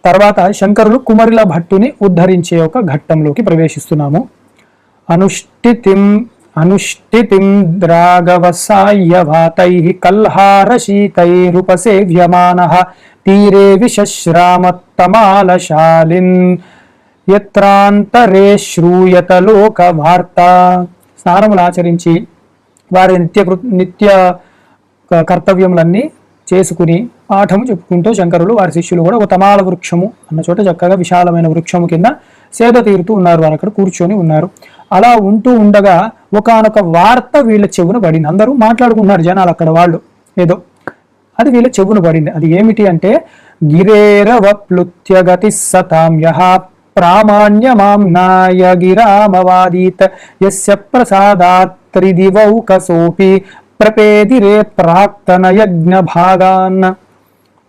తర్వాత శంకరులు కుమరిల భట్టుని ఉద్ధరించే ఒక ఘట్టంలోకి ప్రవేశిస్తున్నాము. అనుష్ఠితిం ద్రాగవసాయ్యవాతైః కల్హారశీతైరుపసేవ్యమానః తీరే విశశ్రామత్తమాలశాలిన్ యత్రాంతరే శ్రూయత లోకవార్త. స్నానములు ఆచరించి వారి నిత్య కర్తవ్యములన్నీ చేసుకుని పాఠము చెప్పుకుంటూ శంకరులు వారి శిష్యులు కూడా ఒక తమాల వృక్షము అన్న చోట చక్కగా విశాలమైన వృక్షము కింద సేద తీరుతూ ఉన్నారు. వారు అక్కడ కూర్చొని ఉన్నారు. అలా ఉంటూ ఉండగా ఒకానొక వార్త వీళ్ళ చెవున పడింది. అందరూ మాట్లాడుకున్నారు జనాలు అక్కడ వాళ్ళు ఏదో, అది వీళ్ళ చెవున పడింది. అది ఏమిటి అంటే గిరేరవ ప్లుత్యగతి సతామ్యః ప్రామాణ్యమాంనాయ గిరామవాదీత్ యస్య ప్రసాదాత్రిదివౌకసోపి ప్రపేదిరే ప్రాక్తన యజ్ఞ భాగాన్.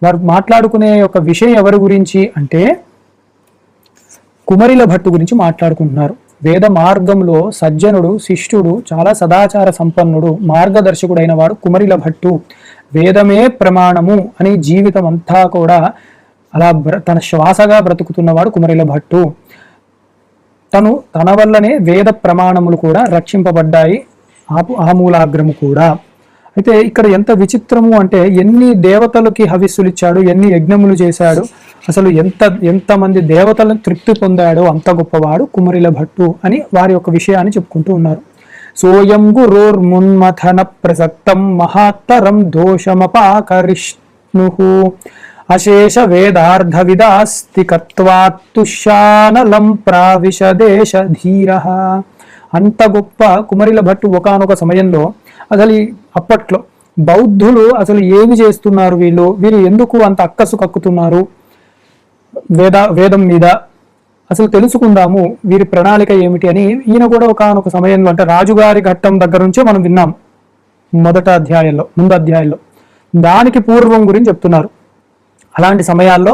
వారు మాట్లాడుకునే ఒక విషయం ఎవరి గురించి అంటే కుమరిల భట్టు గురించి మాట్లాడుకుంటున్నారు. వేద మార్గంలో సజ్జనుడు, శిష్టుడు, చాలా సదాచార సంపన్నుడు, మార్గదర్శకుడైన వాడు కుమరిల భట్టు. వేదమే ప్రమాణము అని జీవితం అంతా కూడా అలా తన శ్వాసగా బ్రతుకుతున్నవాడు కుమరిల భట్టు. తన వల్లనే వేద ప్రమాణములు కూడా రక్షింపబడ్డాయి, ఆమూలాగ్రము కూడా. అయితే ఇక్కడ ఎంత విచిత్రము అంటే ఎన్ని దేవతలకి హవిస్సులు ఇచ్చాడు, ఎన్ని యజ్ఞములు చేశాడు, అసలు ఎంతమంది దేవతలను తృప్తి పొందాడో అంత గొప్పవాడు కుమరిల భట్టు అని వారి యొక్క విషయాన్ని చెప్పుకుంటూ ఉన్నారు. సోయం గురోర్మున్మథన ప్రసక్తం మహాత్తరం దోషమపాకరిష్ణు అశేష వేదార్థ విదాస్తికత్వాత్తుష్యానలం ప్రావిశదేశ ధీర. అంత గొప్ప కుమరిల భట్టు ఒకానొక సమయంలో అసలు అప్పట్లో బౌద్ధులు అసలు ఏమి చేస్తున్నారు, వీరు ఎందుకు అంత అక్కసు కక్కుతున్నారు వేదం మీద, అసలు తెలుసుకుందాము వీరి ప్రణాళిక ఏమిటి అని ఈయన కూడా ఒకానొక సమయంలో, అంటే రాజుగారి ఘట్టం దగ్గర నుంచే మనం విన్నాం ముందు అధ్యాయంలో దానికి పూర్వం గురించి చెప్తున్నారు. అలాంటి సమయాల్లో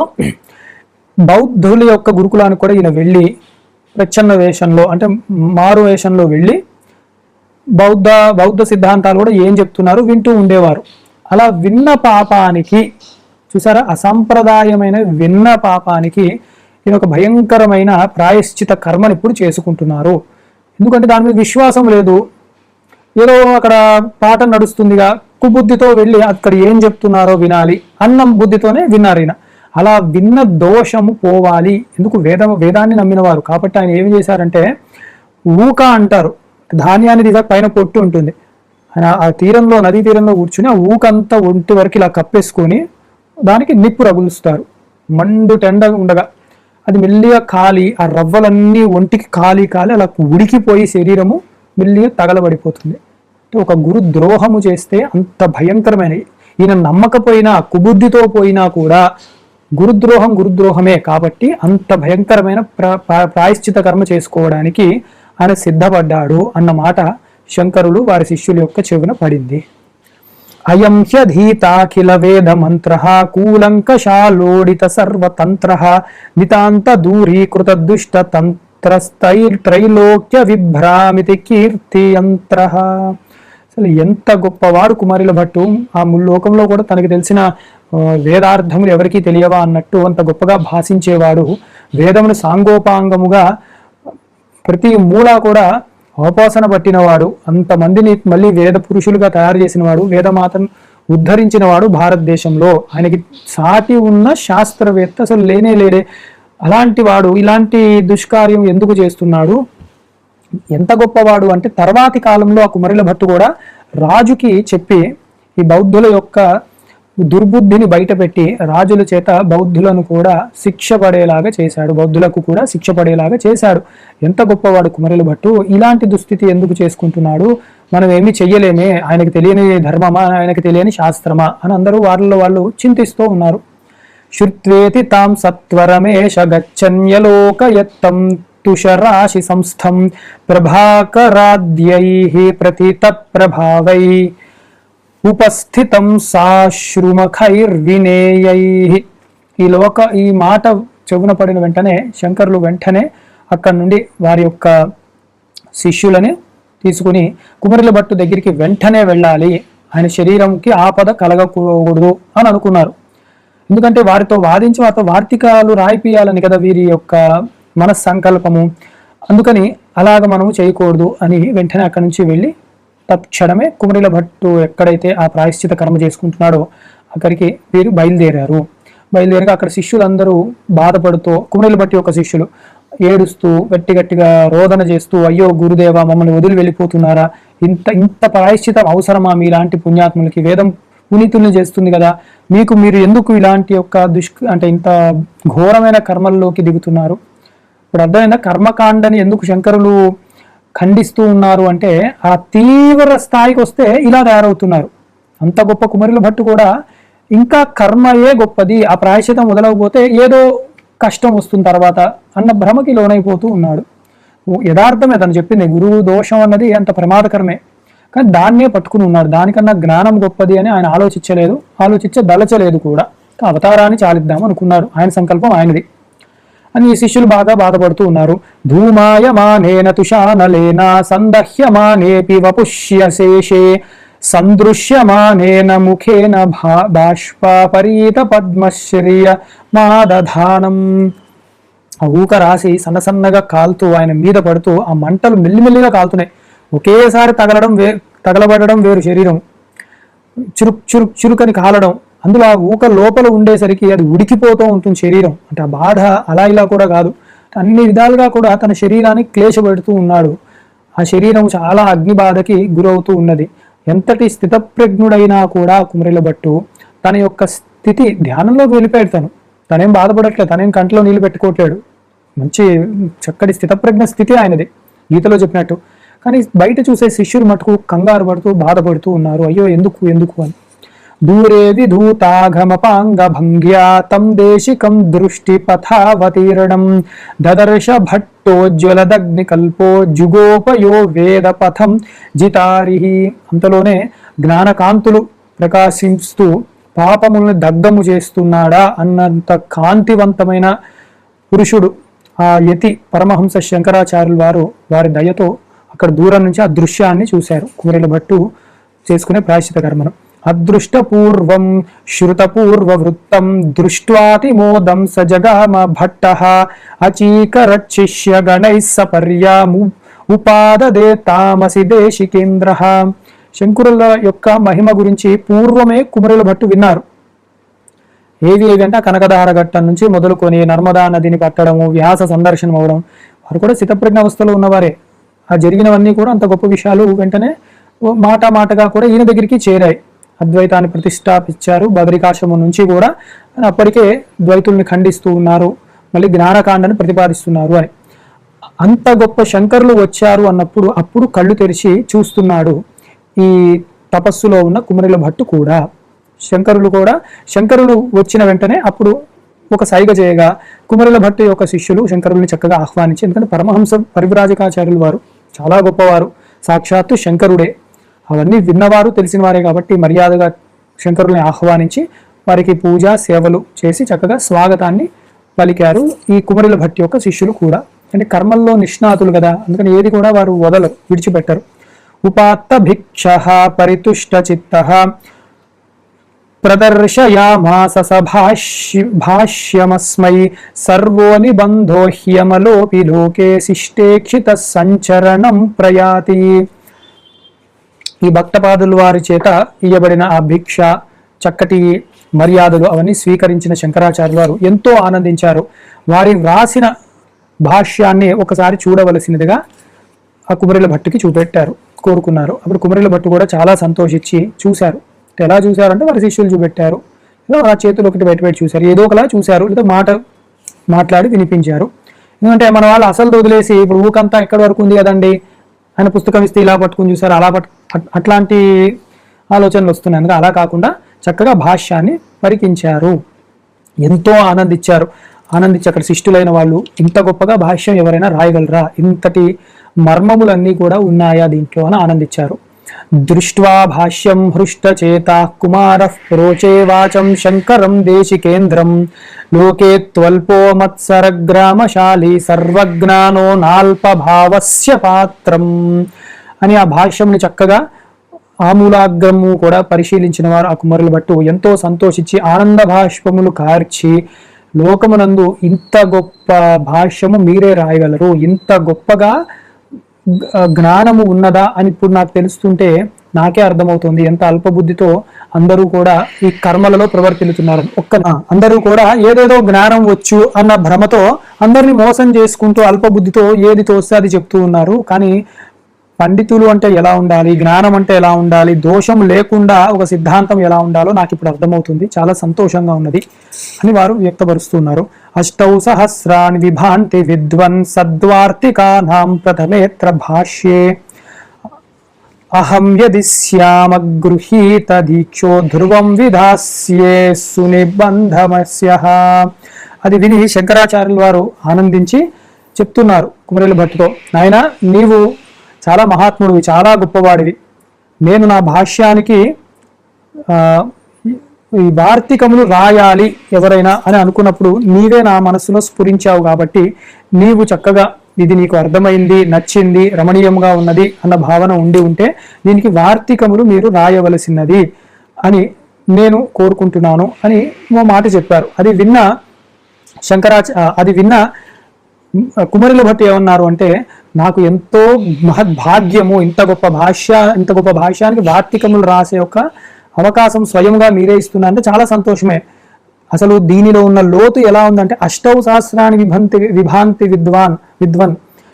బౌద్ధుల యొక్క గురుకులానికి కూడా ఈయన వెళ్ళి ప్రచ్ఛన్న వేషంలో, అంటే మారు వేషంలో వెళ్ళి బౌద్ధ సిద్ధాంతాలు కూడా ఏం చెప్తున్నారు వింటూ ఉండేవారు. అలా విన్న పాపానికి, చూసారా, అసంప్రదాయమైన విన్న పాపానికి ఈయన ఒక భయంకరమైన ప్రాయశ్చిత కర్మని ఇప్పుడు చేసుకుంటున్నారు. ఎందుకంటే దాని మీద విశ్వాసం లేదు, ఏదో అక్కడ పాట నడుస్తుందిగా, కుబుద్ధితో వెళ్ళి అక్కడ ఏం చెప్తున్నారో వినాలి అన్నం బుద్ధితోనే విన్నారు ఈయన. అలా విన్న దోషము పోవాలి, ఎందుకు వేదాన్ని నమ్మినవారు కాబట్టి ఆయన ఏమి చేశారంటే ఊక అంటారు, ధాన్యాన్ని తీసాక పైన పొట్టు ఉంటుంది, ఆయన ఆ తీరంలో, నదీ తీరంలో కూర్చుని ఆ ఊకంతా ఒంటి వరకు ఇలా కప్పేసుకొని దానికి నిప్పు రగులుస్తారు. మండు టెండ ఉండగా అది మెల్లిగా కాలి, ఆ రవ్వలన్నీ ఒంటికి కాలి అలా ఉడికిపోయి శరీరము మెల్లిగా తగలబడిపోతుంది. అంటే ఒక గురు ద్రోహము చేస్తే అంత భయంకరమైన, ఈయన నమ్మకపోయినా కుబుద్ధితో పోయినా కూడా గురుద్రోహమే కాబట్టి అంత భయంకరమైన ప్రాయశ్చిత కర్మ చేసుకోవడానికి ఆయన సిద్ధపడ్డాడు అన్న మాట శంకరులు వారి శిష్యుల యొక్క చెవున పడింది. అయం హ్యధీతాఖిల వేద మంత్ర కూలంకషాలోడిత సర్వతంత్ర నితాంత దూరీకృత దుష్ట తంత్రస్తైర్త్రైలోక్య విభ్రామితి కీర్తియంత్ర. అసలు ఎంత గొప్పవాడు కుమారిల భట్టు. ఆ ముల్లోకంలో కూడా తనకి తెలిసిన వేదార్థములు ఎవరికీ తెలియవా అన్నట్టు అంత గొప్పగా భాషించేవాడు. వేదమును సాంగోపాంగముగా ప్రతి మూలా కూడా అవపోసన పట్టినవాడు, అంతమందిని మళ్ళీ వేద పురుషులుగా తయారు చేసినవాడు, వేదమాతను ఉద్ధరించినవాడు భారతదేశంలో. ఆయనకి సాటి ఉన్న శాస్త్రవేత్త అసలు లేనే. అలాంటి వాడు ఇలాంటి దుష్కార్యం ఎందుకు చేస్తున్నాడు? ఎంత గొప్పవాడు అంటే తర్వాతి కాలంలో ఆ కుమరిల భట్టు కూడా రాజుకి చెప్పి ఈ బౌద్ధుల యొక్క దుర్బుద్ధిని బయటపెట్టి రాజుల చేత బౌద్ధులను కూడా శిక్ష పడేలాగా చేశాడు, బౌద్ధులకు కూడా శిక్ష పడేలాగా చేశాడు. ఎంత గొప్పవాడు కుమరిల భట్టు. ఇలాంటి దుస్థితి ఎందుకు చేసుకుంటున్నాడు? మనం ఏమీ చెయ్యలేమే, ఆయనకు తెలియని ధర్మమా, ఆయనకు తెలియని శాస్త్రమా అని అందరూ వాళ్ళు చింతిస్తూ ఉన్నారు. శృత్వేతి తాం సత్వరమేష గచ్చన్యలోకయత్తం తుషరాశి సంస్థం ప్రభాకరాద్యైః ప్రతిత ప్రభావై ఉపస్థితం సాశ్రుమఖైర్వినేయైః. ఈ మాట చెవున పడిన వెంటనే శంకరులు వెంటనే అక్కడి నుండి వారి యొక్క శిష్యులని తీసుకుని కుమరిల భట్టు దగ్గరికి వెంటనే వెళ్ళాలి, ఆయన శరీరంకి ఆపద కలగకూడదు అని అనుకున్నారు. ఎందుకంటే వారితో వాదించి వారితో వార్తికాలు రాయిపియాలని కదా వీరి యొక్క మనస్సంకల్పము. అందుకని అలాగ మనము చేయకూడదు అని వెంటనే అక్కడి నుంచి వెళ్ళి తత్క్షణమే కుమరిల భట్టు ఎక్కడైతే ఆ ప్రాయశ్చిత కర్మ చేసుకుంటున్నాడో అక్కడికి వీరు బయలుదేరగా అక్కడ శిష్యులందరూ బాధపడుతూ, కుమరిల భట్టి యొక్క శిష్యులు ఏడుస్తూ గట్టిగా రోదన చేస్తూ, అయ్యో గురుదేవ, మమ్మల్ని వదిలి వెళ్ళిపోతున్నారా, ఇంత ప్రాయశ్చితం అవసరమా మీలాంటి పుణ్యాత్ములకి, వేదం పునీతుల్ని చేస్తుంది కదా, మీరు ఎందుకు ఇలాంటి యొక్క అంటే ఇంత ఘోరమైన కర్మల్లోకి దిగుతున్నారు? ఇప్పుడు అర్థమైందా కర్మకాండని ఎందుకు శంకరులు ఖండిస్తూ ఉన్నారు అంటే ఆ తీవ్ర స్థాయికి వస్తే ఇలా తయారవుతున్నారు. అంత గొప్ప కుమరిల భట్టు కూడా ఇంకా కర్మయే గొప్పది, ఆ ప్రాయశ్చితం మొదలవకపోతే ఏదో కష్టం వస్తుంది తర్వాత అన్న భ్రమకి లోనైపోతూ ఉన్నాడు. యథార్థమే తను చెప్పింది, గురువు దోషం అన్నది అంత ప్రమాదకరమే, కానీ దాన్నే పట్టుకుని ఉన్నాడు. దానికన్నా జ్ఞానం గొప్పది అని ఆయన దలచలేదు కూడా. అవతారాన్ని చాలిద్దాం అనుకున్నారు, ఆయన సంకల్పం ఆయనది అని ఈ శిష్యులు బాగా బాధపడుతూ ఉన్నారు. ధూమాయమానేన తుషానలేన సందహ్యమానేపి వపుష్యశేషే సందృశ్యమానేన ముఖేన బాష్పరీత పద్మశ్రియ మాదధానం. ఆ ఊక రాసి సన్నగా కాలుతూ ఆయన మీద పడుతూ ఆ మంటలు మెల్లిమెల్లిగా కాలుతున్నాయి. ఒకేసారి తగలబడడం వేరు, శరీరం చురుకని కాలడం, అందులో ఆ ఊక లోపల ఉండేసరికి అది ఉడికిపోతూ ఉంటుంది శరీరం. అంటే ఆ బాధ అలా ఇలా కూడా కాదు, అన్ని విధాలుగా కూడా తన శరీరాన్ని క్లేశపెడుతూ ఉన్నాడు. ఆ శరీరం చాలా అగ్ని బాధకి గురవుతూ ఉన్నది. ఎంతటి స్థితప్రజ్ఞుడైనా కూడా కుమరిల భట్టు తన యొక్క స్థితి ధ్యానంలోకి వెళ్ళిపోయాడు. తనేం బాధపడట్లేదు, తనేం కంట్లో నీళ్లు పెట్టుకోవట్లేడు. మంచి చక్కటి స్థితప్రజ్ఞ స్థితి ఆయనది, గీతలో చెప్పినట్టు. కానీ బయట చూసే శిష్యులు మటుకు కంగారు పడుతూ బాధపడుతూ ఉన్నారు, అయ్యో ఎందుకు అని. దూరే విధూతాగమపాంగ భంగ్యా తం దేశికం దృష్టి పథావతీరణం దదర్శ భట్టోజ్వలదగ్ని కల్పో జుగోపయో వేద పథం జితారిహి. అంతలోనే జ్ఞానకాంతులు ప్రకాశిస్తూ పాపములను దగ్ధము చేస్తున్నాడా అన్నంత కాంతివంతమైన పురుషుడు ఆ యతి పరమహంస శంకరాచార్యులు వారి దయతో అక్కడ దూరం నుంచి ఆ దృశ్యాన్ని చూశారు. కుమరిల భట్టు చేసుకునే ప్రాయశ్చిత కర్మను. అదృష్టపూర్వం శ్రుతపూర్వ వృత్తం దృష్ట్వాతిమోదం స జగామ భట్టః అచీకరచ్చిష్య గణైః సపర్యాము ఉపాదదే తామసి దేశికేంద్రః. శంకరుల యొక్క మహిమ గురించి పూర్వమే కుమరిల భట్టు విన్నారు. ఏవి అంటే కనకదార ఘట్టం నుంచి మొదలుకొని నర్మదా నదిని పట్టడము, వ్యాస సందర్శనం అవడం, వారు కూడా స్థితప్రజ్ఞ అవస్థలో ఉన్నవారే. ఆ జరిగినవన్నీ కూడా అంత గొప్ప విషయాలు వెంటనే మాటగా కూడా ఈయన దగ్గరికి చేరాయి. అద్వైతాన్ని ప్రతిష్టాపించారు బదరికాశ్రమం నుంచి కూడా. అప్పటికే ద్వైతుల్ని ఖండిస్తూ ఉన్నారు, మళ్ళీ జ్ఞానకాండని ప్రతిపాదిస్తున్నారు అని. అంత గొప్ప శంకరులు వచ్చారు అన్నప్పుడు అప్పుడు కళ్ళు తెరిచి చూస్తున్నాడు ఈ తపస్సులో ఉన్న కుమరిల భట్టు కూడా. శంకరులు వచ్చిన వెంటనే అప్పుడు ఒక సైగ చేయగా కుమరిల భట్టు యొక్క శిష్యులు శంకరుల్ని చక్కగా ఆహ్వానించి, ఎందుకంటే పరమహంస పరివ్రాజకాచార్యులు వారు చాలా గొప్పవారు, సాక్షాత్తు శంకరుడే, అవన్నీ విన్నవారు తెలిసిన వారే కాబట్టి మర్యాదగా శంకరుల్ని ఆహ్వానించి వారికి పూజ సేవలు చేసి చక్కగా స్వాగతాన్ని పలికారు ఈ కుమరిల భట్టి యొక్క శిష్యులు కూడా. అంటే కర్మల్లో నిష్ణాతులు కదా, అందుకని ఏది కూడా వారు విడిచిపెట్టరు. ఉపాత్త భిక్ష పరితుష్ట చిత్త ప్రదర్శయామాస భాష్యమస్మై సర్వో నిబంధో హ్యమలోపి లోకే శిష్టేక్షిత సంచరణం ప్రయాతి. ఈ భక్తపాదులు వారి చేత ఇయ్యబడిన ఆ భిక్ష, చక్కటి మర్యాదలు అవన్నీ స్వీకరించిన శంకరాచార్యులు వారు ఎంతో ఆనందించారు. వారి వ్రాసిన భాష్యాన్ని ఒకసారి చూడవలసినదిగా ఆ కుమరిల భట్టుకి కోరుకున్నారు. అప్పుడు కుమరిల భట్టు కూడా చాలా సంతోషించి చూశారు. ఎలా చూశారంటే వారి శిష్యులు చూపెట్టారు, ఆ చేతులు ఒకటి బయట చూశారు, ఏదో ఒకలా చూశారు, లేదా మాట్లాడి వినిపించారు. ఎందుకంటే మన వాళ్ళు అసలు వదిలేసి ఇప్పుడు ఊకంతా ఎక్కడి వరకు ఉంది కదండి, ఆయన పుస్తకం ఇస్తే ఇలా పట్టుకుని చూశారు, అట్లాంటి ఆలోచనలు వస్తున్నాయి. అందుకే అలా కాకుండా చక్కగా భాష్యాన్ని పరికించారు, ఎంతో ఆనందించి అక్కడ శిష్టులైన వాళ్ళు ఇంత గొప్పగా భాష్యం ఎవరైనా రాయగలరా, ఇంతటి మర్మములన్నీ కూడా ఉన్నాయా దీంట్లో అని ఆనందించారు. దృష్ట్వా భాష్యం హృష్టచేతా కుమారః ప్రోచే వాచం శంకరం దేశికేంద్రం లోకే త్వల్పో మత్సరగ్రామశాలి సర్వజ్ఞానో నాల్పభావస్య పాత్రం అని ఆ భాష్యంని చక్కగా ఆమూలాగ్రము కూడా పరిశీలించిన వారు ఆ కుమారుల భట్టు ఎంతో సంతోషించి ఆనంద భాష్పములు కార్చి, లోకమునందు ఇంత గొప్ప భాష్యము మీరే రాయగలరు, ఇంత గొప్పగా జ్ఞానము ఉన్నదా అని ఇప్పుడు నాకు తెలుస్తుంటే నాకే అర్థమవుతుంది ఎంత అల్పబుద్ధితో అందరూ కూడా ఈ కర్మలలో ప్రవర్తిల్లుతున్నారు. అందరూ కూడా ఏదేదో జ్ఞానం వచ్చు అన్న భ్రమతో అందరినీ మోసం చేసుకుంటూ అల్పబుద్ధితో ఏది తోస్తే అది చెప్తూ ఉన్నారు. కానీ పండితులు అంటే ఎలా ఉండాలి, జ్ఞానం అంటే ఎలా ఉండాలి, దోషం లేకుండా ఒక సిద్ధాంతం ఎలా ఉండాలో నాకు ఇప్పుడు అర్థమవుతుంది. చాలా సంతోషంగా ఉన్నది అని వారు వ్యక్తపరుస్తున్నారు. అష్టౌ సహస్రాన్ని విభాంతి విద్వన్ సద్వార్తికానాం ప్రథమేత్ర భాష్యే అహం యది శ్యామగృహీత దీక్షో ధ్రువం విధాస్యే సునిబంధమస్యః. అది విని శంకరాచార్యుల వారు ఆనందించి చెప్తున్నారు కుమరిల భట్టుతో, నాయన నీవు చాలా మహాత్ముడివి, చాలా గొప్పవాడివి. నేను నా భాష్యానికి ఈ వార్తికములు రాయాలి ఎవరైనా అని అనుకున్నప్పుడు నీవే నా మనస్సులో స్ఫురించావు కాబట్టి నీవు చక్కగా ఇది నీకు అర్థమైంది, నచ్చింది, రమణీయంగా ఉన్నది అన్న భావన ఉండి ఉంటే దీనికి వార్తికములు మీరు రాయవలసినది అని నేను కోరుకుంటున్నాను అని ఓ మాట చెప్పారు. అది విన్న కుమరిల భట్టు ఏమన్నారు అంటే, నాకు ఎంతో మహద్భాగ్యము, ఇంత గొప్ప భాష్యానికి వార్తికములు రాసే ఒక అవకాశం స్వయంగా మీరే ఇస్తున్నా అంటే చాలా సంతోషమే. అసలు దీనిలో ఉన్న లోతు ఎలా ఉందంటే, అష్టౌ సహస్రాన్ని విభాంతి విద్వన్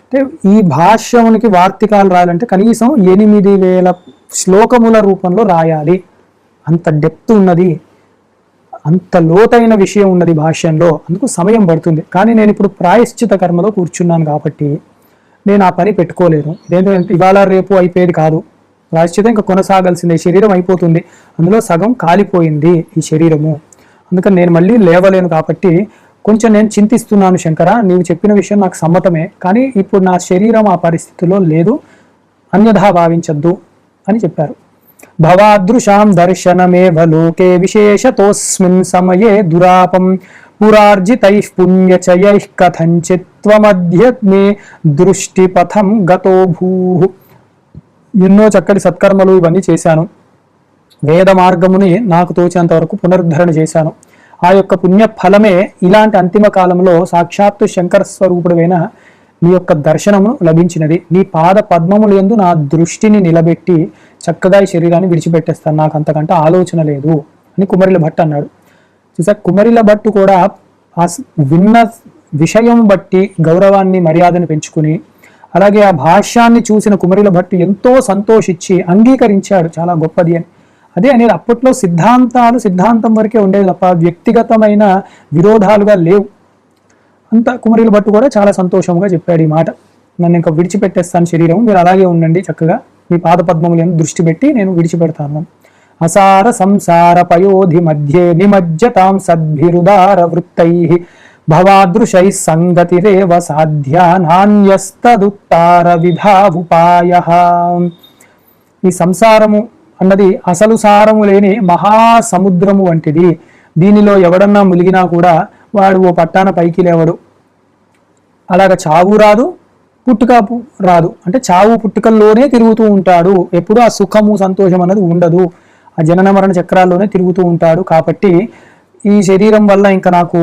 అంటే ఈ భాష్యమునికి వార్తికాలు రాయాలంటే కనీసం 8,000 శ్లోకముల రూపంలో రాయాలి. అంత డెప్త్ ఉన్నది, అంత లోతైన విషయం ఉన్నది భాష్యంలో. అందుకు సమయం పడుతుంది. కానీ నేను ఇప్పుడు ప్రాయశ్చిత కర్మలో కూర్చున్నాను కాబట్టి నేను ఆ పని పెట్టుకోలేను. ఇదేంటంటే ఇవాళ రేపు అయిపోయేది కాదు. ప్రాయశ్చితం ఇంకా కొనసాగాల్సిందే. శరీరం అయిపోతుంది, అందులో సగం కాలిపోయింది ఈ శరీరము. అందుకని నేను మళ్ళీ లేవలేను కాబట్టి కొంచెం నేను చింతిస్తున్నాను. శంకర, నీవు చెప్పిన విషయం నాకు సమ్మతమే, కానీ ఇప్పుడు నా శరీరం ఆ పరిస్థితిలో లేదు, అన్యథా భావించద్దు అని చెప్పారు. భవాదృశాం దర్శనమేవ లోకే విశేషతోస్మిన్ సమయే దురాపం పురార్జితైః పుణ్యచయైః కథంచిత్ త్వమధ్యమే దృష్టిపథం గతో భూః. ఎన్నో చక్కటి సత్కర్మలు ఇవన్నీ చేశాను. వేద మార్గముని నాకు తోచేంత వరకు పునరుద్ధరణ చేశాను. ఆ యొక్క పుణ్య ఫలమే ఇలాంటి అంతిమ కాలంలో సాక్షాత్తు శంకర స్వరూపుడైన నీ యొక్క దర్శనము లభించినది. నీ పాద పద్మముల యందు నా దృష్టిని నిలబెట్టి చక్కగా ఈ శరీరాన్ని విడిచిపెట్టేస్తాను, నాకు అంతకంటే ఆలోచన లేదు అని కుమరిల భట్ అన్నాడు. చూసా, కుమరిల భట్టు కూడా ఆ విన్న విషయం బట్టి గౌరవాన్ని మర్యాదను పెంచుకుని, అలాగే ఆ భాష్యాన్ని చూసిన కుమరిల భట్టు ఎంతో సంతోషించి అంగీకరించాడు, చాలా గొప్పది అని. అదే అనేది అప్పట్లో సిద్ధాంతం వరకే ఉండేది తప్ప వ్యక్తిగతమైన విరోధాలుగా లేవు. అంత కుమరిల భట్టు కూడా చాలా సంతోషంగా చెప్పాడు ఈ మాట. నన్ను ఇంకా విడిచిపెట్టేస్తాను శరీరం, మీరు అలాగే ఉండండి, చక్కగా మీ పాద పద్మములను దృష్టి పెట్టి నేను విడిచిపెడతాను. అసార సంసార పయోధి మధ్యే నిమజ్జతాం సద్భిరుదార వృత్తైః భవాదృశైః సంగతిరేవ సాధ్యా నాన్యస్తదుత్తార విధావుపాయః. ఈ సంసారము అన్నది అసలు సారము లేని మహాసముద్రము వంటిది. దీనిలో ఎవడన్నా ములిగినా కూడా వాడు ఓ పట్టాన పైకి లేవడు. అలాగ చావు రాదు, పుట్టుక రాదు. అంటే చావు పుట్టుకల్లోనే తిరుగుతూ ఉంటాడు. ఎప్పుడు ఆ సుఖము సంతోషం అన్నది ఉండదు. ఆ జనన మరణ చక్రాల్లోనే తిరుగుతూ ఉంటాడు. కాబట్టి ఈ శరీరం వల్ల ఇంకా నాకు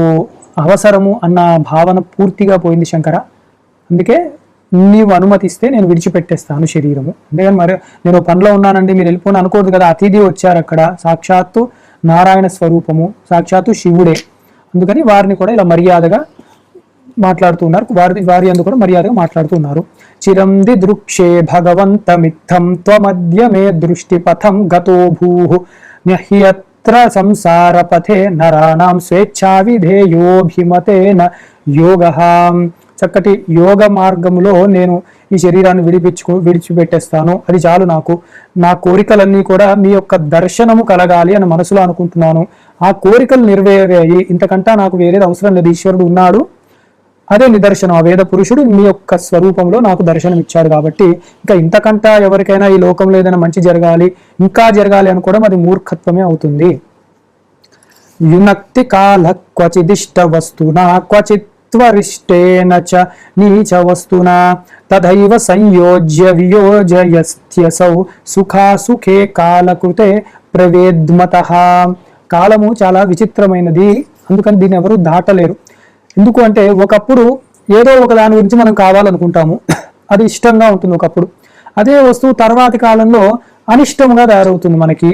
అవసరము అన్న భావన పూర్తిగా పోయింది శంకర. అందుకే నీవు అనుమతిస్తే నేను విడిచిపెట్టేస్తాను శరీరము. అందుకని మరి నేను పనిలో ఉన్నానండి మీరు వెళ్ళిపోని అనుకోదు కదా. అతిథి వచ్చారు, అక్కడ సాక్షాత్తు నారాయణ స్వరూపము, సాక్షాత్తు శివుడే. అందుకని వారిని కూడా ఇలా మర్యాదగా మాట్లాడుతున్నారు. వారి అందు కూడా మర్యాదగా మాట్లాడుతున్నారు. చిరం దిదృక్షే భగవంతమిత్థం త్వమద్య మే దృష్టిపథం గతో భూః న్యహ్యత్ర సంసార పథే నరాణాం స్వేచ్ఛా విధేయోభిమతేన యోగః. చక్కటి యోగ మార్గములో నేను ఈ శరీరాన్ని విడిచిపెట్టేస్తాను, అది చాలు నాకు. నా కోరికలన్నీ కూడా మీ యొక్క దర్శనము కలగాలి అని మనసులో అనుకుంటున్నాను. ఆ కోరికలు నెరవేరాయి, ఇంతకంటా నాకు వేరేది అవసరం లేదు. ఈశ్వరుడు ఉన్నాడు, అదే నిదర్శనం. ఆ వేద పురుషుడు మీ యొక్క స్వరూపంలో నాకు దర్శనం ఇచ్చాడు కాబట్టి ఇంకా ఇంతకంటా ఎవరికైనా ఈ లోకంలో ఏదైనా మంచి జరగాలి, ఇంకా జరగాలి అనుకోవడం అది మూర్ఖత్వమే అవుతుంది. యునక్తి కాల క్వచిదిష్ట వస్తునా క్వచిత్ త్వరిష్టేన చ నీచ వస్తునా తథైవ సంయోజ్య వియోజయస్త్యసౌ సుఖాసుఖే కాలకృతే ప్రవేద్మతః. కాలము చాలా విచిత్రమైనది, అందుకని దీన్ని ఎవరు దాటలేరు. ఎందుకు అంటే ఒకప్పుడు ఏదో ఒక దాని గురించి మనం కావాలనుకుంటాము, అది ఇష్టంగా ఉంటుంది ఒకప్పుడు. అదే వస్తువు తర్వాతి కాలంలో అనిష్టంగా తయారవుతుంది మనకి.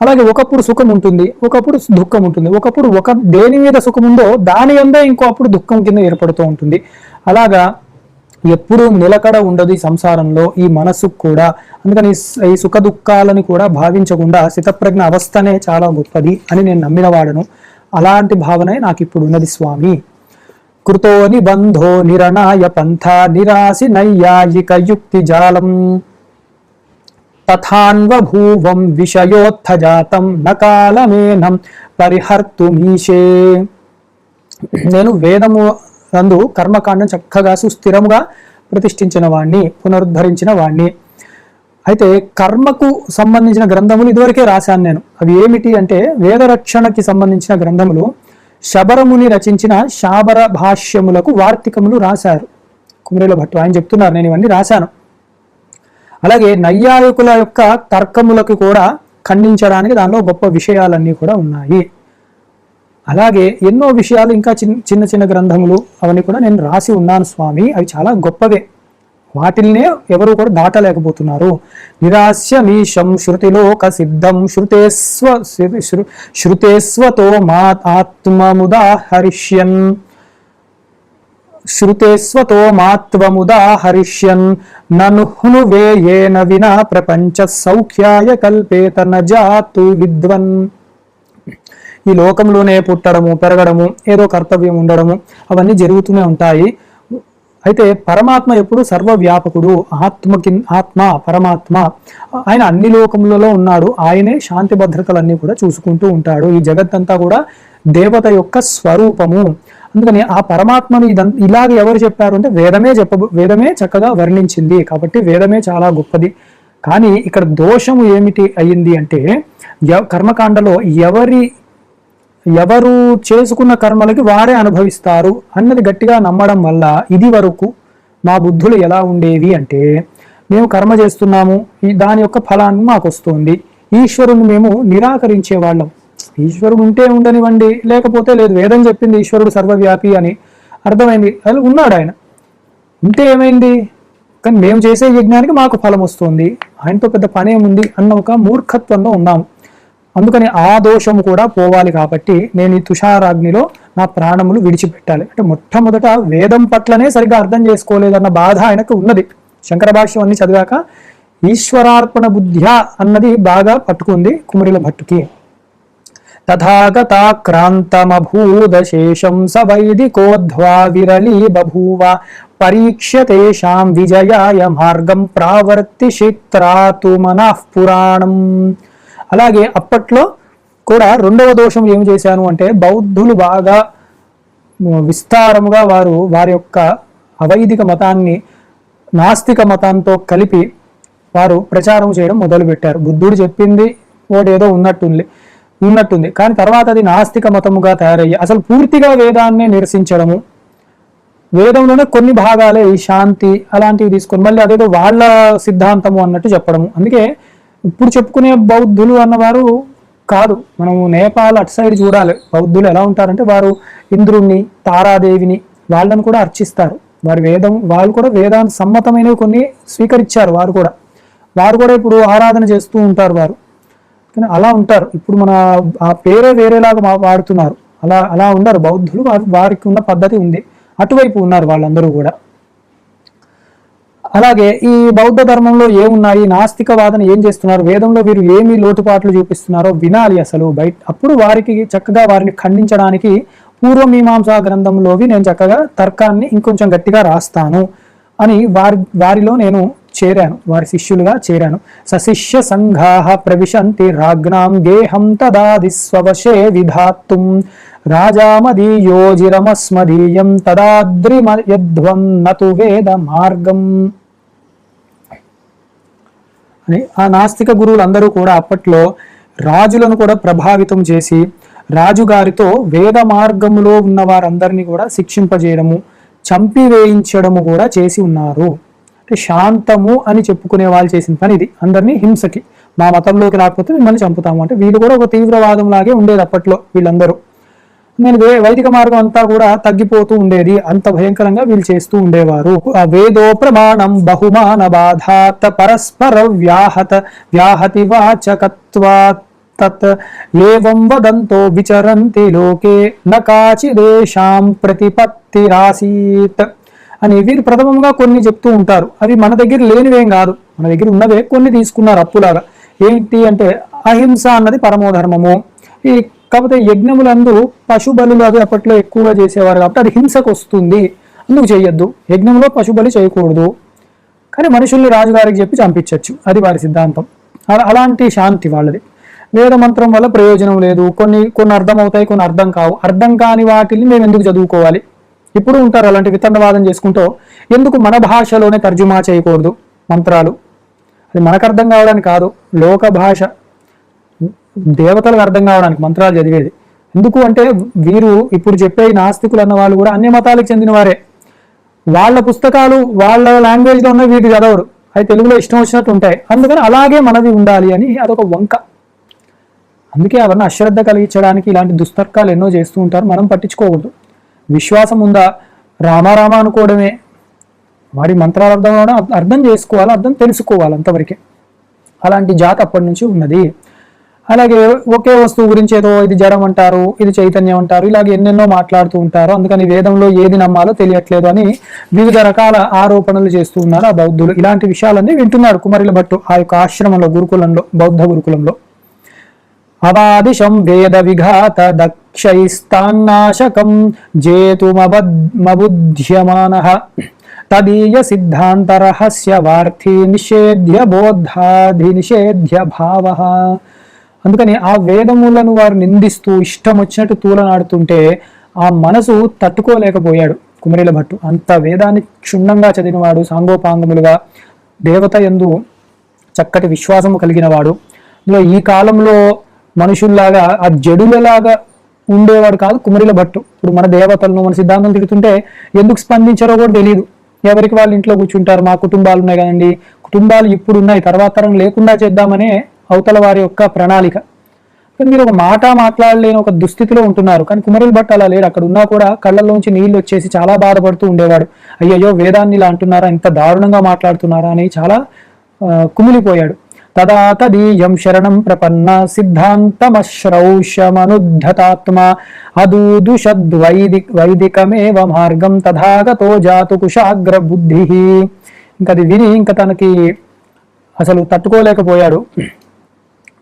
అలాగే ఒకప్పుడు సుఖం ఉంటుంది, ఒకప్పుడు దుఃఖం ఉంటుంది. ఒకప్పుడు దేని మీద సుఖం ఉందో దాని అందే ఇంకో అప్పుడు దుఃఖం కింద ఏర్పడుతూ ఉంటుంది. అలాగా ఎప్పుడూ నిలకడ ఉండదు ఈ సంసారంలో, ఈ మనస్సుకు కూడా. అందుకని ఈ సుఖ దుఃఖాలని కూడా భావించకుండా స్థితప్రజ్ఞ అవస్థనే చాలా గొప్పది అని నేను నమ్మిన వాడను. అలాంటి భావనే నాకు ఇప్పుడు ఉన్నది స్వామి. కృతో నిబంధో నిరణాయ పంథ నిరాసి నైయాయిక యుక్తి జాలం తథాన్వభూవం విషయోత్థజాతం నకాలమేనం పరిహర్తుమీశే. నేను వేదము నందు కర్మకాండం చక్కగా సుస్థిరముగా ప్రతిష్ఠించిన వాణ్ణి, పునరుద్ధరించిన వాణ్ణి. అయితే కర్మకు సంబంధించిన గ్రంథములు ఇదివరకే రాశాను నేను. అవి ఏమిటి అంటే వేదరక్షణకి సంబంధించిన గ్రంథములు శబరముని రచించిన శాబర భాష్యములకు వార్తికములు రాశారు కుమరిల భట్టు. ఆయన చెప్తున్నారు నేను ఇవన్నీ రాశాను. అలాగే నైయాయికుల యొక్క తర్కములకు కూడా ఖండించడానికి దానిలో గొప్ప విషయాలన్నీ కూడా ఉన్నాయి. అలాగే ఎన్నో విషయాలు ఇంకా చిన్న చిన్న గ్రంథములు అవన్నీ కూడా నేను రాసి ఉన్నాను స్వామి. అవి చాలా గొప్పవే, వాటిల్నే ఎవరు కూడా దాటలేకపోతున్నారు. నిరాస్యమీశం శృతిలోక సిద్ధం శృతేస్వతో మా ఆత్మముదాహరిష్యన్ శృతేస్వతోమాత్వముదాహరిష్యన్ నను వేయేన వినా ప్రపంచ సౌఖ్యాయ కల్పేత నజాతు విద్వన్. ఈ లోకంలోనే పుట్టడము, పెరగడము, ఏదో కర్తవ్యం ఉండడము అవన్నీ జరుగుతూనే ఉంటాయి. అయితే పరమాత్మ ఎప్పుడు సర్వవ్యాపకుడు. ఆత్మ పరమాత్మ, ఆయన అన్ని లోకములలో ఉన్నాడు. ఆయనే శాంతి భద్రతలన్నీ కూడా చూసుకుంటూ ఉంటాడు. ఈ జగత్తంతా కూడా దేవత యొక్క స్వరూపము. అందుకని ఆ పరమాత్మను ఇలాగ ఎవరు చెప్పారు అంటే వేదమే చక్కగా వర్ణించింది. కాబట్టి వేదమే చాలా గొప్పది. కానీ ఇక్కడ దోషము ఏమిటి అయ్యింది అంటే కర్మకాండలో ఎవరు చేసుకున్న కర్మలకి వారే అనుభవిస్తారు అన్నది గట్టిగా నమ్మడం వల్ల ఇది వరకు మా బుద్ధులు ఎలా ఉండేవి అంటే మేము కర్మ చేస్తున్నాము, దాని యొక్క ఫలాన్ని మాకు వస్తుంది. ఈశ్వరుని మేము నిరాకరించే వాళ్ళం. ఈశ్వరుడు ఉంటే ఉండనివ్వండి, లేకపోతే లేదు. వేదం చెప్పింది ఈశ్వరుడు సర్వవ్యాపి అని, అర్థమైంది. అది ఉన్నాడు ఆయన, ఉంటే ఏమైంది, కానీ మేము చేసే యజ్ఞానికి మాకు ఫలం వస్తుంది, ఆయనతో పెద్ద పని ఏముంది అన్న ఒక మూర్ఖత్వంలో ఉన్నాము. అందుకని ఆ దోషము కూడా పోవాలి. కాబట్టి నేను ఈ తుషారాగ్నిలో నా ప్రాణములు విడిచిపెట్టాలి అంటే మొట్టమొదట వేదం పట్లనే సరిగ్గా అర్థం చేసుకోలేదన్న బాధ ఆయనకు ఉన్నది. శంకర భాష్యం అన్ని చదివాక ఈశ్వరార్పణ బుద్ధ్యా అన్నది బాగా పట్టుకుంది కుమరిల భట్టుకి. తథాగతాక్రాంతమభూదశేషం స వైదికోధ్వా విరళీ బభూవ పరీక్ష్యతేషాం విజయాయ మార్గం ప్రావర్తిషిత్రాతు మనః పురాణం. అలాగే అప్పట్లో కూడా రెండవ దోషం ఏం చేశాను అంటే బౌద్ధులు బాగా విస్తారముగా వారి యొక్క అవైదిక మతాన్ని నాస్తిక మతంతో కలిపి వారు ప్రచారం చేయడం మొదలుపెట్టారు. బుద్ధుడు చెప్పింది ఏదో ఉన్నట్టుంది కానీ తర్వాత అది నాస్తిక మతముగా తయారయ్యి అసలు పూర్తిగా వేదాన్నే నిరసించడము, వేదంలోనే కొన్ని భాగాలే ఈ శాంతి అలాంటివి తీసుకొని మళ్ళీ అదేదో వాళ్ళ సిద్ధాంతము అన్నట్టు చెప్పడము. అందుకే ఇప్పుడు చెప్పుకునే బౌద్ధులు అన్నవారు కాదు, మనము నేపాల్ అటు సైడ్ చూడాలి. బౌద్ధులు ఎలా ఉంటారంటే వారు ఇంద్రుణ్ణి, తారాదేవిని వాళ్ళని కూడా అర్చిస్తారు. వాళ్ళు కూడా వేదాంత సమ్మతమైనవి కొన్ని స్వీకరించారు. వారు కూడా ఇప్పుడు ఆరాధన చేస్తూ ఉంటారు వారు. కానీ అలా ఉంటారు. ఇప్పుడు మన ఆ పేరే వేరేలాగా వాడుతున్నారు. అలా ఉండరు బౌద్ధులు. వారికి ఉన్న పద్ధతి ఉంది, అటువైపు ఉన్నారు వాళ్ళందరూ కూడా. అలాగే ఈ బౌద్ధ ధర్మంలో ఏమున్నాయి, నాస్తికవాదన ఏం చేస్తున్నారు, వేదంలో వీరు ఏమి లోటుపాట్లు చూపిస్తున్నారో వినాలి అసలు బయట. అప్పుడు వారిని ఖండించడానికి పూర్వమీమాంసా గ్రంథంలోవి నేను చక్కగా తర్కాన్ని ఇంకొంచెం గట్టిగా రాస్తాను అని వారిలో నేను చేరాను, వారి శిష్యులుగా చేరాను. సశిష్య సంఘాః ప్రవిశంతి రాజ్ఞాం గేహం తదాది స్వవశే విధాతుం రాజామదీయోజిరమస్మదీయం తదాద్రిమయధ్వం నతు వేద మార్గం అని. ఆ నాస్తిక గురువులందరూ కూడా అప్పట్లో రాజులను కూడా ప్రభావితం చేసి రాజుగారితో వేద మార్గములో ఉన్న వారందరినీ కూడా శిక్షింపజేయడము, చంపివేయించడము కూడా చేసి ఉన్నారు. అంటే శాంతము అని చెప్పుకునే వాళ్ళు చేసిన పని ఇది. అందరినీ హింసకి, మా మతంలోకి రాకపోతే మిమ్మల్ని చంపుతాము అంటే వీళ్ళు కూడా ఒక తీవ్రవాదం లాగే ఉండేది అప్పట్లో. వీళ్ళందరూ నేను వైదిక మార్గం అంతా కూడా తగ్గిపోతూ ఉండేది, అంత భయంకరంగా వీళ్ళు చేస్తూ ఉండేవారు. వేదో ప్రమాణం బహుమాన బాధాత పరస్పర వ్యాహతి వాచకత్వాత్ తత్ ఏవం వదంతో విచరంతి లోకే నకాచిదేశాం ప్రతిపత్తిరాసీత్ అని వీరు ప్రథమంగా కొన్ని చెప్తూ ఉంటారు. అవి మన దగ్గర లేనివేం కాదు, మన దగ్గర ఉన్నవే కొన్ని తీసుకున్నారు అప్పులాగా. ఏంటి అంటే అహింస అన్నది పరమోధర్మము. ఈ కాకపోతే యజ్ఞములందు పశుబలులు అవి అప్పట్లో ఎక్కువగా చేసేవారు కాబట్టి అది హింసకు వస్తుంది, అందుకు చేయొద్దు. యజ్ఞంలో పశుబలి చేయకూడదు, కానీ మనుషుల్ని రాజుగారికి చెప్పి చంపించవచ్చు, అది వారి సిద్ధాంతం. అలాంటి శాంతి వాళ్ళది. వేద మంత్రం వల్ల ప్రయోజనం లేదు, కొన్ని అర్థం అవుతాయి, కొన్ని అర్థం కావు. అర్థం కాని వాటిని మేము ఎందుకు చదువుకోవాలి? ఇప్పుడు ఉంటారు అలాంటి వితండవాదం చేసుకుంటూ, ఎందుకు మన భాషలోనే తర్జుమా చేయకూడదు మంత్రాలు? అది మనకు అర్థం కావడానికి కాదు, లోక భాష దేవతలకు అర్థం కావడానికి మంత్రాలు చదివేది. ఎందుకు అంటే వీరు ఇప్పుడు చెప్పే నాస్తికులు అన్న వాళ్ళు కూడా అన్ని మతాలకు చెందిన వారే. వాళ్ళ పుస్తకాలు వాళ్ళ లాంగ్వేజ్లో ఉన్న వీటి చదవరు, అవి తెలుగులో ఇష్టం వచ్చినట్టు ఉంటాయి. అందుకని అలాగే మనది ఉండాలి అని అదొక వంక. అందుకే అవన్నీ అశ్రద్ధ కలిగించడానికి ఇలాంటి దుస్తర్కాలు ఎన్నో చేస్తూ ఉంటారు. మనం పట్టించుకోకూడదు. విశ్వాసం ఉందా, రామారామ అనుకోవడమే. వాడి మంత్రాలు అర్థం కావడం, అర్థం చేసుకోవాలి, అర్థం తెలుసుకోవాలి, అంతవరకే. అలాంటి జాతి అప్పటి నుంచి ఉన్నది. అలాగే ఒకే వస్తువు గురించి ఏదో ఇది జడం అంటారు, ఇది చైతన్యం అంటారు, ఇలాగే ఎన్నెన్నో మాట్లాడుతూ ఉంటారు. అందుకని వేదంలో ఏది నమ్మాలో తెలియట్లేదు అని వివిధ రకాల ఆరోపణలు చేస్తూ ఉన్నారు ఆ బౌద్ధులు. ఇలాంటి విషయాలన్నీ వింటున్నారు కుమరిల భట్టు ఆ యొక్క ఆశ్రమంలో, గురుకులంలో, బౌద్ధ గురుకులంలో. అవాదిశం వేద విఘాత దక్షైస్తాన్నాశకం జేతుమబుధ్యమానః తదీయ సిద్ధాంత రహస్య వార్థి నిషేధ్య బోధాధి నిషేధ్య భావః. అందుకని ఆ వేదములను వారు నిందిస్తూ ఇష్టం వచ్చినట్టు తూలనాడుతుంటే ఆ మనసు తట్టుకోలేకపోయాడు కుమరిల భట్టు. అంత వేదాన్ని క్షుణ్ణంగా చదివినవాడు, సాంగోపాంగములుగా దేవత యందు చక్కటి విశ్వాసము కలిగిన వాడు. ఈ కాలంలో మనుషుల్లాగా ఆ జడులలాగా ఉండేవాడు కాదు కుమరిల భట్టు. ఇప్పుడు మన దేవతలను, మన సిద్ధాంతం తిడుతుంటే ఎందుకు స్పందించారో కూడా తెలియదు. ఎవరికి వాళ్ళ ఇంట్లో కూర్చుంటారు. మా కుటుంబాలు ఉన్నాయి కదండి, కుటుంబాలు ఇప్పుడు ఉన్నాయి, తర్వాత తరం లేకుండా చేద్దామనే అవతల వారి యొక్క ప్రణాళిక. కానీ మీరు ఒక మాట మాట్లాడలేని ఒక దుస్థితిలో ఉంటున్నారు. కానీ కుమరిల భట్టు అలా లేడు. అక్కడ ఉన్నా కూడా కళ్ళల్లోంచి నీళ్లు వచ్చేసి చాలా బాధపడుతూ ఉండేవాడు. అయ్యయ్యో వేదాన్ని ఇలా అంటున్నారా, ఇంత దారుణంగా మాట్లాడుతున్నారా అని చాలా కుమిలిపోయాడు. తదా తదీయం శరణం ప్రపన్న సిద్ధాంతమశ్రౌష్యమనుద్ధతాత్మ అదూదుషద్వైదికమేవ మార్గం తథాగతో జాతు కుశాగ్ర బుద్ధి. ఇంకా అది విని ఇంకా తనకి అసలు తట్టుకోలేకపోయాడు.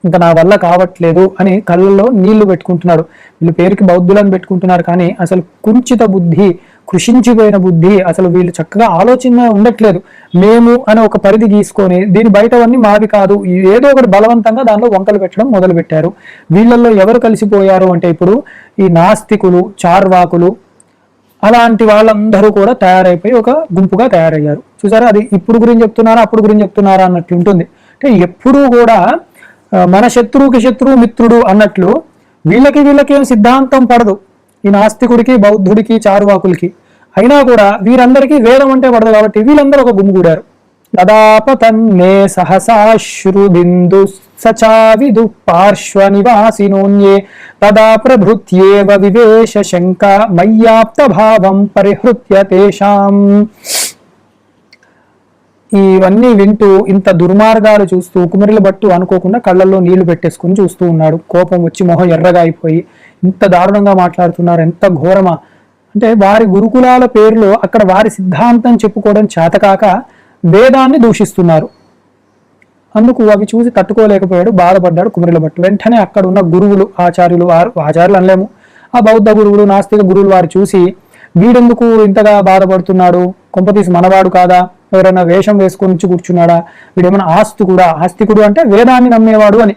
ఇంకా నా వల్ల కావట్లేదు అని కళ్ళల్లో నీళ్లు పెట్టుకుంటున్నాడు. వీళ్ళు పేరుకి బౌద్ధులను పెట్టుకుంటున్నారు, కానీ అసలు కుంచిత బుద్ధి, కృషించిపోయిన బుద్ధి, అసలు వీళ్ళు చక్కగా ఆలోచన ఉండట్లేదు. మేము అని ఒక పరిధి గీసుకొని దీని బయటవన్నీ మావి కాదు, ఏదో ఒకటి బలవంతంగా దానిలో వంకలు పెట్టడం మొదలు పెట్టారు. వీళ్ళల్లో ఎవరు కలిసిపోయారు అంటే ఇప్పుడు ఈ నాస్తికులు, చార్వాకులు, అలాంటి వాళ్ళందరూ కూడా తయారైపోయి ఒక గుంపుగా తయారయ్యారు. చూసారా, అది ఇప్పుడు గురించి చెప్తున్నారా అప్పుడు గురించి చెప్తున్నారా అన్నట్లు ఉంటుంది. అంటే ఎప్పుడూ కూడా మన శత్రువుకి శత్రువు మిత్రుడు అన్నట్లు వీళ్ళకేం సిద్ధాంతం పడదు, ఈ నాస్తికుడికి, బౌద్ధుడికి, చారువాకులకి. అయినా కూడా వీరందరికీ వేదం అంటే పడదు కాబట్టి వీళ్ళందరూ ఒక గుమ్ముగూడారు. తదాపతన్నే సహసాశ్రుబిందు సచావిదు పార్శ్వ నివాసినోన్యే తదా ప్రభృత్యేవ వివేశ శంక మయ్యాప్త భావం పరిహృత్య తేషాం. ఇవన్నీ వింటూ ఇంత దుర్మార్గాలు చూస్తూ కుమరిల భట్టు అనుకోకుండా కళ్ళల్లో నీళ్లు పెట్టేసుకుని చూస్తూ ఉన్నాడు. కోపం వచ్చి మొహం ఎర్రగా అయిపోయి, ఇంత దారుణంగా మాట్లాడుతున్నారు, ఎంత ఘోరమా అంటే వారి గురుకులాల పేరులో అక్కడ వారి సిద్ధాంతం చెప్పుకోవడం చేతకాక వేదాన్ని దూషిస్తున్నారు. అందుకు అవి చూసి తట్టుకోలేకపోయాడు, బాధపడ్డాడు కుమరిల భట్టు. వెంటనే అక్కడ ఉన్న గురువులు, ఆచార్యులు అనలేము, ఆ బౌద్ధ గురువులు, నాస్తిక గురువులు వారు చూసి వీడెందుకు ఇంతగా బాధపడుతున్నాడు, కొంపతీసి మనవాడు కాదా, ఎవరైనా వేషం వేసుకొని కూర్చున్నాడా, వీడేమైనా ఆస్తికుడు అంటే వేదాన్ని నమ్మేవాడు అని.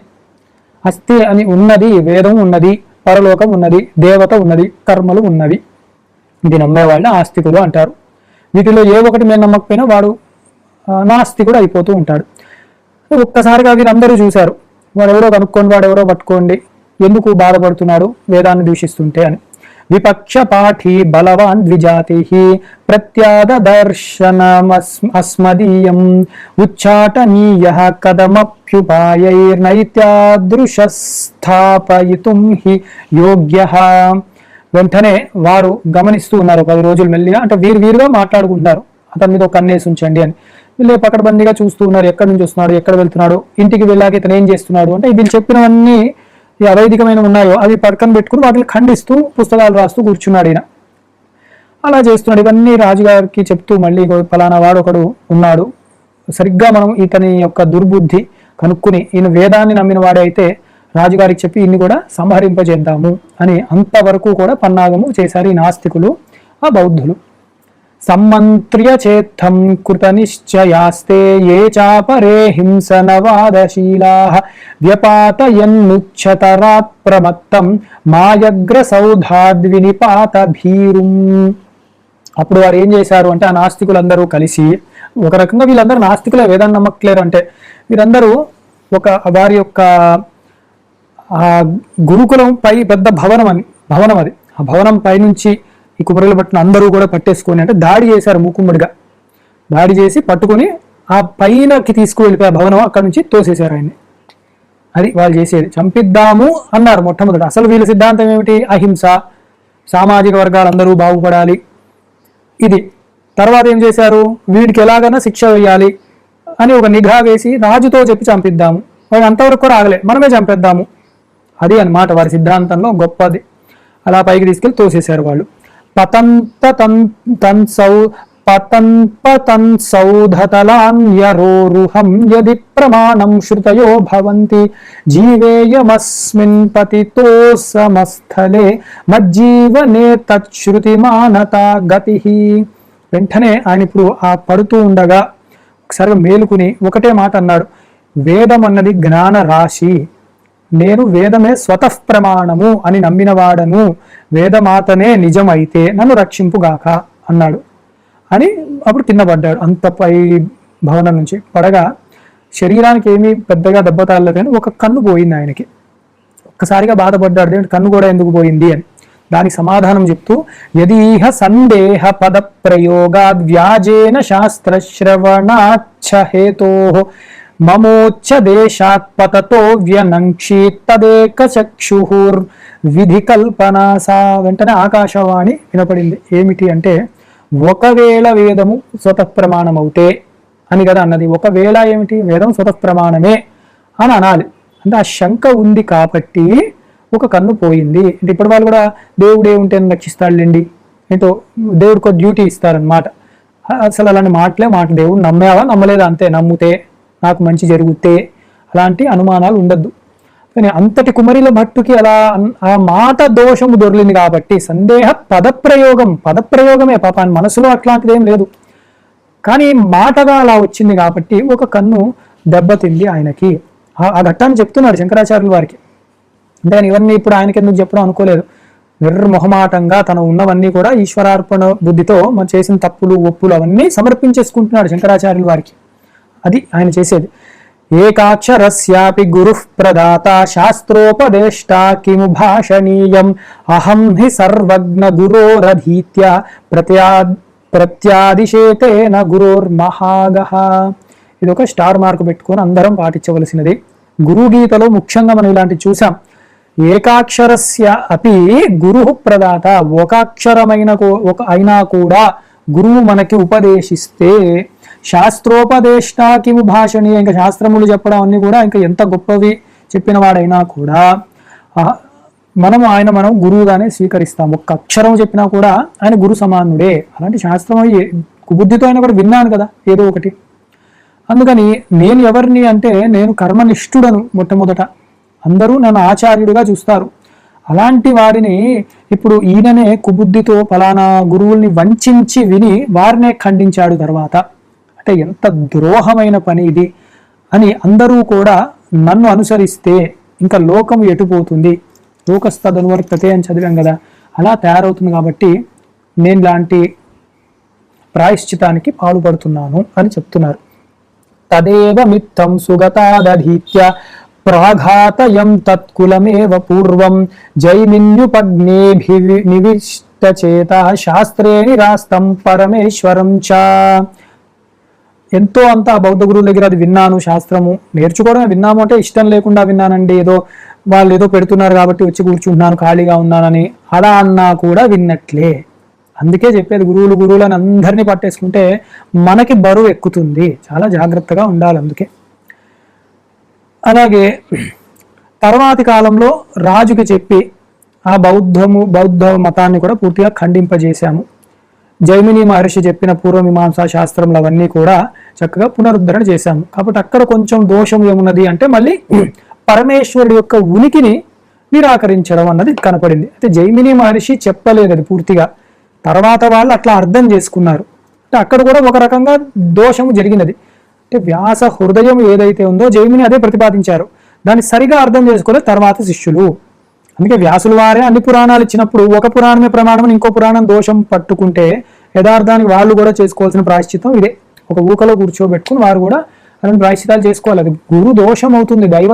అస్థి అని ఉన్నది, వేదం ఉన్నది, పరలోకం ఉన్నది, దేవత ఉన్నది, కర్మలు ఉన్నవి, ఇది నమ్మేవాళ్ళని ఆస్తికుడు అంటారు. వీటిలో ఏ ఒకటి మేము నమ్మకపోయినా వాడు నాస్తికుడు అయిపోతూ ఉంటాడు. ఒక్కసారిగా వీరందరూ చూశారు, వాడెవరో కనుక్కోండి, వాడెవరో పట్టుకోండి, ఎందుకు బాధపడుతున్నాడు వేదాన్ని దూషిస్తుంటే అని. విపక్షపాఠీ బలవాన్ ద్విజాతి ప్రత్యాదర్శనమస్మదీయం ఉచ్చాటనీయ కథమప్యుపాయైర్నైత్యాదృశస్థాపయితుం హి యోగ్యః. వెంటనే వారు గమనిస్తూ ఉన్నారు 10 రోజులు మెల్లిగా, అంటే వీరుగా మాట్లాడుకుంటున్నారు అతని మీద ఒక కన్నేసి ఉంచండి అని. వీళ్ళు పకడ్బందీగా చూస్తూ ఉన్నారు, ఎక్కడి నుంచి వస్తున్నాడు, ఎక్కడ వెళ్తున్నాడు, ఇంటికి వెళ్ళాక ఇతను ఏం చేస్తున్నాడు అంటే వీళ్ళు చెప్పినవన్నీ ఈ అవైదికమైన ఉన్నాయో అవి పక్కన పెట్టుకుని వాటిని ఖండిస్తూ పుస్తకాలు రాస్తూ కూర్చున్నాడు ఈయన. అలా చేస్తున్నాడు. ఇవన్నీ రాజుగారికి చెప్తూ మళ్ళీ ఫలానా వాడు ఒకడు ఉన్నాడు, సరిగ్గా మనం ఇతని యొక్క దుర్బుద్ధి కనుక్కుని ఈయన వేదాన్ని నమ్మిన వాడే అయితే రాజుగారికి చెప్పి ఇన్ని కూడా సంహరింపజేద్దాము అని అంతవరకు కూడా పన్నాగము చేశారు ఈ నాస్తికులు, ఆ బౌద్ధులు. సమ్మంత్ర్య చేత్తం కృత నిశ్చయాస్తే ఏ చాపరే హింసనవాదశీలాః వ్యపాతయన్నుచ్ఛతరాత్ ప్రమత్తం మాయగ్ర సౌధాద్వినిపాత భీరుం. అప్పుడు వారు ఏం చేశారు అంటే ఆ నాస్తికులందరూ కలిసి, ఒక రకంగా వీళ్ళందరూ నాస్తికులే, వేదాన్ని నమ్మట్లేరు అంటే వీరందరూ ఒక వారి యొక్క గురుకులం పై పెద్ద భవనం అది, ఆ భవనం పైనుంచి ఈ కుమరుల భట్టును అందరూ కూడా పట్టేసుకొని అంటే దాడి చేశారు, మూకుమ్మడిగా దాడి చేసి పట్టుకొని ఆ పైనకి తీసుకువెళ్ళిపోయే భవనం అక్కడ నుంచి తోసేశారు ఆయన్ని. అది వాళ్ళు చేసేది. చంపిద్దాము అన్నారు మొట్టమొదట. అసలు వీళ్ళ సిద్ధాంతం ఏమిటి? అహింస, సామాజిక వర్గాలందరూ బాగుపడాలి, ఇది. తర్వాత ఏం చేశారు, వీడికి ఎలాగైనా శిక్ష వేయాలి అని ఒక నిఘా వేసి రాజుతో చెప్పి చంపిద్దాము, వాడు అంతవరకు రాగలే, మనమే చంపేద్దాము, అది అన్నమాట వారి సిద్ధాంతంలో గొప్పది. అలా పైకి తీసుకెళ్లి తోసేశారు వాళ్ళు. పతంపతన్సౌధతలాన్యరోరుహం యది ప్రమాణం శ్రుతయో భవంతి జీవేయమస్మిన్ పతితో సమస్థలే మజ్జీవనే తచ్శ్రుతిమానతా గతిః. వెంటనే ఆయన ఇప్పుడు ఆ పడుతూ ఉండగా ఒకసారి మేలుకుని ఒకటే మాట అన్నాడు, వేదం అన్నది జ్ఞాన రాశి, నేను వేదమే స్వతః ప్రమాణము అని నమ్మినవాడను, వేదమాతనే నిజమైతే నన్ను రక్షింపుగాక అన్నాడు అని అప్పుడు కింద పడ్డాడు. అంత పై భవనం నుంచి పడగా శరీరానికి ఏమీ పెద్దగా దెబ్బ తాగలేదు కానీ ఒక కన్ను పోయింది ఆయనకి. ఒక్కసారిగా బాధపడ్డాడు, కన్ను కూడా ఎందుకు పోయింది అని. దానికి సమాధానం చెప్తూ, యదీహ సందేహ పద ప్రయోగాద్ వ్యాజేన శాస్త్రశ్రవణాచ్చ హేతోః మమోచ్చ దేశాత్ పతతో వ్యనంక్షీత్ తదేక చక్షుః విధి కల్పనాసా. వెంటనే ఆకాశవాణి వినపడింది. ఏమిటి అంటే, ఒకవేళ వేదము స్వతః ప్రమాణం అవుతే అని కదా అన్నది. ఒకవేళ ఏమిటి, వేదం స్వతః ప్రమాణమే అని అనాలి. అంటే ఆ శంక ఉంది కాబట్టి ఒక కన్ను పోయింది. అంటే ఇప్పుడు వాళ్ళు కూడా దేవుడే ఉంటే రక్షిస్తాడులేండి, ఏంటో దేవుడికి ఒక డ్యూటీ ఇస్తారనమాట. అసలు అలాంటి మాటలే దేవుడు నమ్మావా నమ్మలేదా అంతే, నమ్మితే నాకు మంచి జరుగుతే అలాంటి అనుమానాలు ఉండద్దు. కానీ అంతటి కుమరిల భట్టుకి అలా ఆ మాట దోషము దొరికింది కాబట్టి సందేహ పదప్రయోగమే పాపాన్ని, మనసులో అట్లాంటిది ఏం లేదు కానీ మాటగా అలా వచ్చింది కాబట్టి ఒక కన్ను దెబ్బతింది ఆయనకి. ఆ ఘట్టాన్ని చెప్తున్నాడు శంకరాచార్యుల వారికి. అంటే ఇవన్నీ ఇప్పుడు ఆయనకి ఎందుకు చెప్పడం అనుకోలేదు. నిర్మొహమాటంగా తను ఉన్నవన్నీ కూడా ఈశ్వరార్పణ బుద్ధితో మనం చేసిన తప్పులు ఒప్పులు అవన్నీ సమర్పించేసుకుంటున్నాడు శంకరాచార్యుల వారికి. అది ఆయన చేసేది. ఏకాక్షరస్యాపి గురుః ప్రదాత శాస్త్రోపదేష్టా కిము భాషణీయం అహం హి సర్వజ్ఞ గురోరధీత్య ప్రత్యాదిశేతేన గురోర్మహాగః. ఇది ఒక స్టార్ మార్క్ పెట్టుకొని అందరం పాటించవలసినది. గురుగీతలో ముఖ్యంగా మనం ఇలాంటి చూసాం. ఏకాక్షరస్య అపి గురుః ప్రదాత, ఒక అక్షరమైన అయినా కూడా గురువు మనకి ఉపదేశిస్తే శాస్త్రోపదేష్టా కిము భాషణీయ, ఇంకా శాస్త్రములు చెప్పడం అన్ని కూడా ఇంకా ఎంత గొప్పవి చెప్పిన వాడైనా కూడా మనం గురువుగానే స్వీకరిస్తాం. ఒక్క అక్షరం చెప్పినా కూడా ఆయన గురు సమానుడే. అలాంటి శాస్త్రం బుద్ధితో అయినా కూడా విన్నాను కదా ఏదో ఒకటి. అందుకని నేను ఎవరిని అంటే నేను కర్మనిష్ఠుడను. మొట్టమొదట అందరూ నన్ను ఆచార్యుడిగా చూస్తారు. అలాంటి వారిని ఇప్పుడు ఈయననే కుబుద్ధితో ఫలానా గురువుల్ని వంచి విని వారినే ఖండించాడు తర్వాత. అంటే ఎంత ద్రోహమైన పని ఇది అని అందరూ కూడా నన్ను అనుసరిస్తే ఇంకా లోకం ఎటుపోతుంది, లోకస్తదనువర్తతే అని చదివాం కదా, అలా తయారవుతుంది. కాబట్టి నేను ఇలాంటి ప్రాయశ్చితానికి పాల్పడుతున్నాను అని చెప్తున్నారు. తదేవ మిత్తం సుగతాదధీత్య ప్రాఘాతయం తత్కులమేవ పూర్వం జైమిన్యుపగ్నేభి నివిష్టచేత శాస్త్రే నిరాస్తం పరమేశ్వరం చ. ఎంతో అంత బౌద్ధ గురువుల దగ్గర అది విన్నాను, శాస్త్రము నేర్చుకోవడం విన్నాము అంటే ఇష్టం లేకుండా విన్నానండి, ఏదో వాళ్ళు ఏదో పెడుతున్నారు కాబట్టి వచ్చి కూర్చుంటున్నాను ఖాళీగా ఉన్నానని అలా అన్నా కూడా విన్నట్లే. అందుకే చెప్పేది గురువులని అందరినీ పట్టేసుకుంటే మనకి బరువు ఎక్కుతుంది, చాలా జాగ్రత్తగా ఉండాలి. అందుకే అలాగే తర్వాతి కాలంలో రాజుకి చెప్పి ఆ బౌద్ధ మతాన్ని కూడా పూర్తిగా ఖండింపజేశాము. జైమిని మహర్షి చెప్పిన పూర్వమీమాంసా శాస్త్రములు అవన్నీ కూడా చక్కగా పునరుద్ధరణ చేశాము. కాబట్టి అక్కడ కొంచెం దోషం ఏమున్నది అంటే మళ్ళీ పరమేశ్వరుడు యొక్క ఉనికిని నిరాకరించడం అన్నది కనపడింది. అయితే జైమిని మహర్షి చెప్పలేదు అది పూర్తిగా, తర్వాత వాళ్ళు అట్లా అర్థం చేసుకున్నారు. అంటే అక్కడ కూడా ఒక రకంగా దోషము జరిగినది. అంటే వ్యాస హృదయం ఏదైతే ఉందో జైమిని అదే ప్రతిపాదించారు, దాన్ని సరిగా అర్థం చేసుకోలేదు తర్వాత శిష్యులు. అందుకే వ్యాసుల వారే అన్ని పురాణాలు ఇచ్చినప్పుడు ఒక పురాణమే ప్రమాణం, ఇంకో పురాణం దోషం పట్టుకుంటే యథార్థానికి వాళ్ళు కూడా చేసుకోవాల్సిన ప్రాయశ్చితం ఇదే. ఒక ఊకలో కూర్చోబెట్టుకుని వారు కూడా అలాంటి ప్రాయశ్చితాలు చేసుకోవాలి. అది గురు దోషం అవుతుంది, దైవ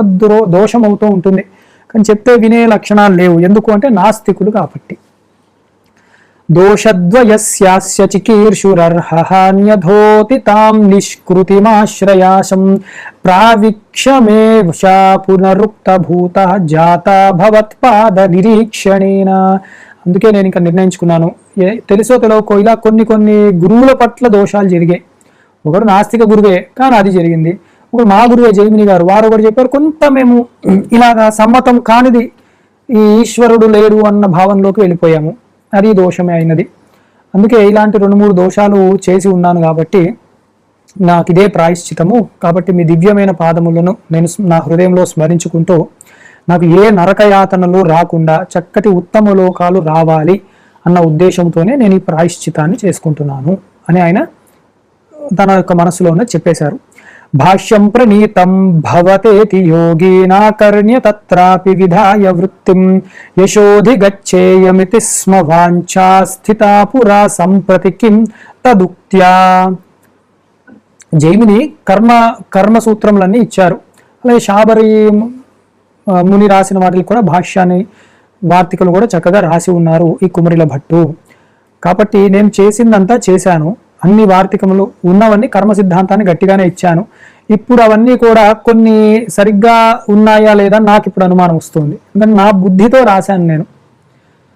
దోషం అవుతూ ఉంటుంది. కానీ చెప్తే వినే లక్షణాలు లేవు. ఎందుకు అంటే నాస్తికులు కాబట్టి. దోషద్వయస్యాస్య చికీర్షురర్హన్యధోతి తాం నిష్కృతిమాశ్రయాసం ప్రావిక్షమేషా పునరుక్తభూత జాతా భవత్పాద నిరీక్షణేన. అందుకే నేను ఇంకా నిర్ణయించుకున్నాను, తెలుసో తెలియకో ఇలా కొన్ని గురువుల పట్ల దోషాలు జరిగాయి. ఒకరు నాస్తిక గురువే కానీ అది జరిగింది, ఒకరు మా గురువే జైమిని గారు, వారు ఒకటి చెప్పారు, కొంత మేము ఇలాగా సమ్మతం కానిది ఈ ఈశ్వరుడు లేడు అన్న భావనలోకి వెళ్ళిపోయాము, అది దోషమే అయినది. అందుకే ఇలాంటి 2-3 దోషాలు చేసి ఉన్నాను కాబట్టి నాకు ఇదే ప్రాయశ్చితము. కాబట్టి మీ దివ్యమైన పాదములను నేను నా హృదయంలో స్మరించుకుంటూ నాకు ఏ నరకయాతనలు రాకుండా చక్కటి ఉత్తమ లోకాలు రావాలి అన్న ఉద్దేశంతోనే నేను ఈ ప్రాయశ్చితాన్ని చేసుకుంటున్నాను అని ఆయన తన యొక్క మనసులోనే చెప్పేశారు. భాష్యం ప్రణీతం భవతేతి యోగినాకర్ణ్య తత్రాపి విధాయ వృత్తిం యశోధి గచ్చేయమితి స్మ వాంఛా స్థితా పురా సంప్రతి కిం తదుక్త్యా. జైమిని కర్మ సూత్రములన్నీ ఇచ్చారు. అలాగే శాబరి ముని రాసిన వాటికి కూడా భాష్యాన్ని వార్తికలు కూడా చక్కగా రాసి ఉన్నారు ఈ కుమరిల భట్టు. కాబట్టి నేను చేసిందంతా చేశాను, అన్ని వార్తికములు ఉన్నవన్నీ కర్మ సిద్ధాంతాన్ని గట్టిగానే ఇచ్చాను. ఇప్పుడు అవన్నీ కూడా కొన్ని సరిగ్గా ఉన్నాయా లేదా నాకు ఇప్పుడు అనుమానం వస్తుంది, ఎందుకంటే నా బుద్ధితో రాశాను నేను.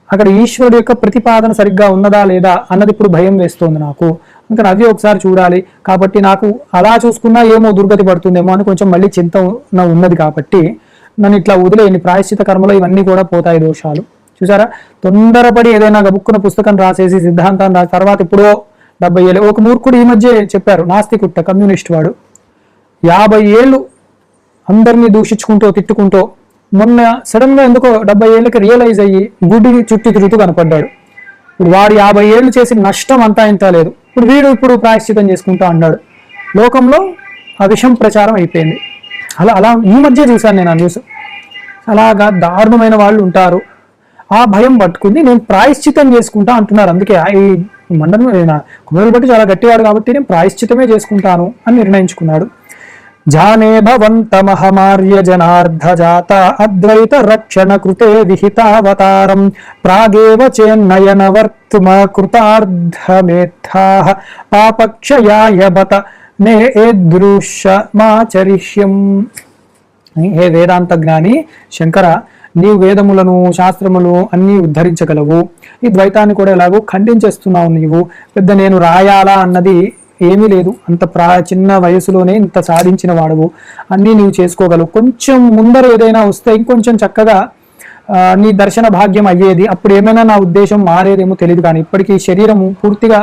అక్కడ ఈశ్వరుడు యొక్క ప్రతిపాదన సరిగ్గా ఉన్నదా లేదా అన్నది ఇప్పుడు భయం వేస్తుంది నాకు. అందుకని అవి ఒకసారి చూడాలి. కాబట్టి నాకు అలా చూసుకున్నా ఏమో దుర్గతి పడుతుందేమో అని కొంచెం మళ్ళీ చింత ఉన్నది. కాబట్టి నన్ను ఇట్లా వదిలేని ప్రాయశ్చిత కర్మలో ఇవన్నీ కూడా పోతాయి దోషాలు. చూసారా, తొందరపడి ఏదైనా గబుక్కున పుస్తకం రాసేసి సిద్ధాంతాన్ని రాసి తర్వాత ఇప్పుడో 70 ఏళ్ళు. ఒక మూర్ఖుడు ఈ మధ్య చెప్పారు, నాస్తికుట్ట కమ్యూనిస్ట్ వాడు 50 ఏళ్ళు అందరినీ దూషించుకుంటూ తిట్టుకుంటూ మొన్న సడన్ గా ఎందుకో 70 ఏళ్ళకి రియలైజ్ అయ్యి గుడిని చుట్టూ తిరుగుతూ కనపడ్డాడు. ఇప్పుడు వాడు 50 ఏళ్ళు చేసిన నష్టం అంతా ఇంత లేదు, ఇప్పుడు ప్రాయశ్చితం చేసుకుంటా అన్నాడు. లోకంలో ఆ విషయం ప్రచారం అయిపోయింది. అలా ఈ మధ్య చూశాను నేను ఆ న్యూస్. అలాగా దారుణమైన వాళ్ళు ఉంటారు. ఆ భయం పట్టుకుంది నేను ప్రాయశ్చితం చేసుకుంటా అంటున్నారు. అందుకే ఈ మండలం కుమరులు బట్టి చాలా గట్టివాడు కాబట్టి నేను ప్రాయశ్చితమే చేసుకుంటాను అని నిర్ణయించుకున్నాడు. జానే భవంతమహమార్య జనార్ధ జాత అద్వైత రక్షణ కృతే విహితావతారం ప్రాగేవ చేన్నయన వర్తుమ కృతార్థమేత్థాః పాపక్షయాయ బత నే ఏదృశ్యమాచరిష్యం. హే వేదాంత జ్ఞాని శంకర, నీవు వేదములను శాస్త్రములు అన్నీ ఉద్ధరించగలవు, ఈ ద్వైతాన్ని కూడా ఎలాగో ఖండించేస్తున్నావు నీవు. పెద్ద నేను రాయాలా అన్నది ఏమీ లేదు, అంత చిన్న వయసులోనే ఇంత సాధించిన వాడవు, అన్నీ నీవు చేసుకోగలవు. కొంచెం ముందర ఏదైనా వస్తే ఇంకొంచెం చక్కగా నీ దర్శన భాగ్యం అయ్యేది, అప్పుడు ఏమైనా నా ఉద్దేశం మారేదేమో తెలియదు. కానీ ఇప్పటికీ శరీరము పూర్తిగా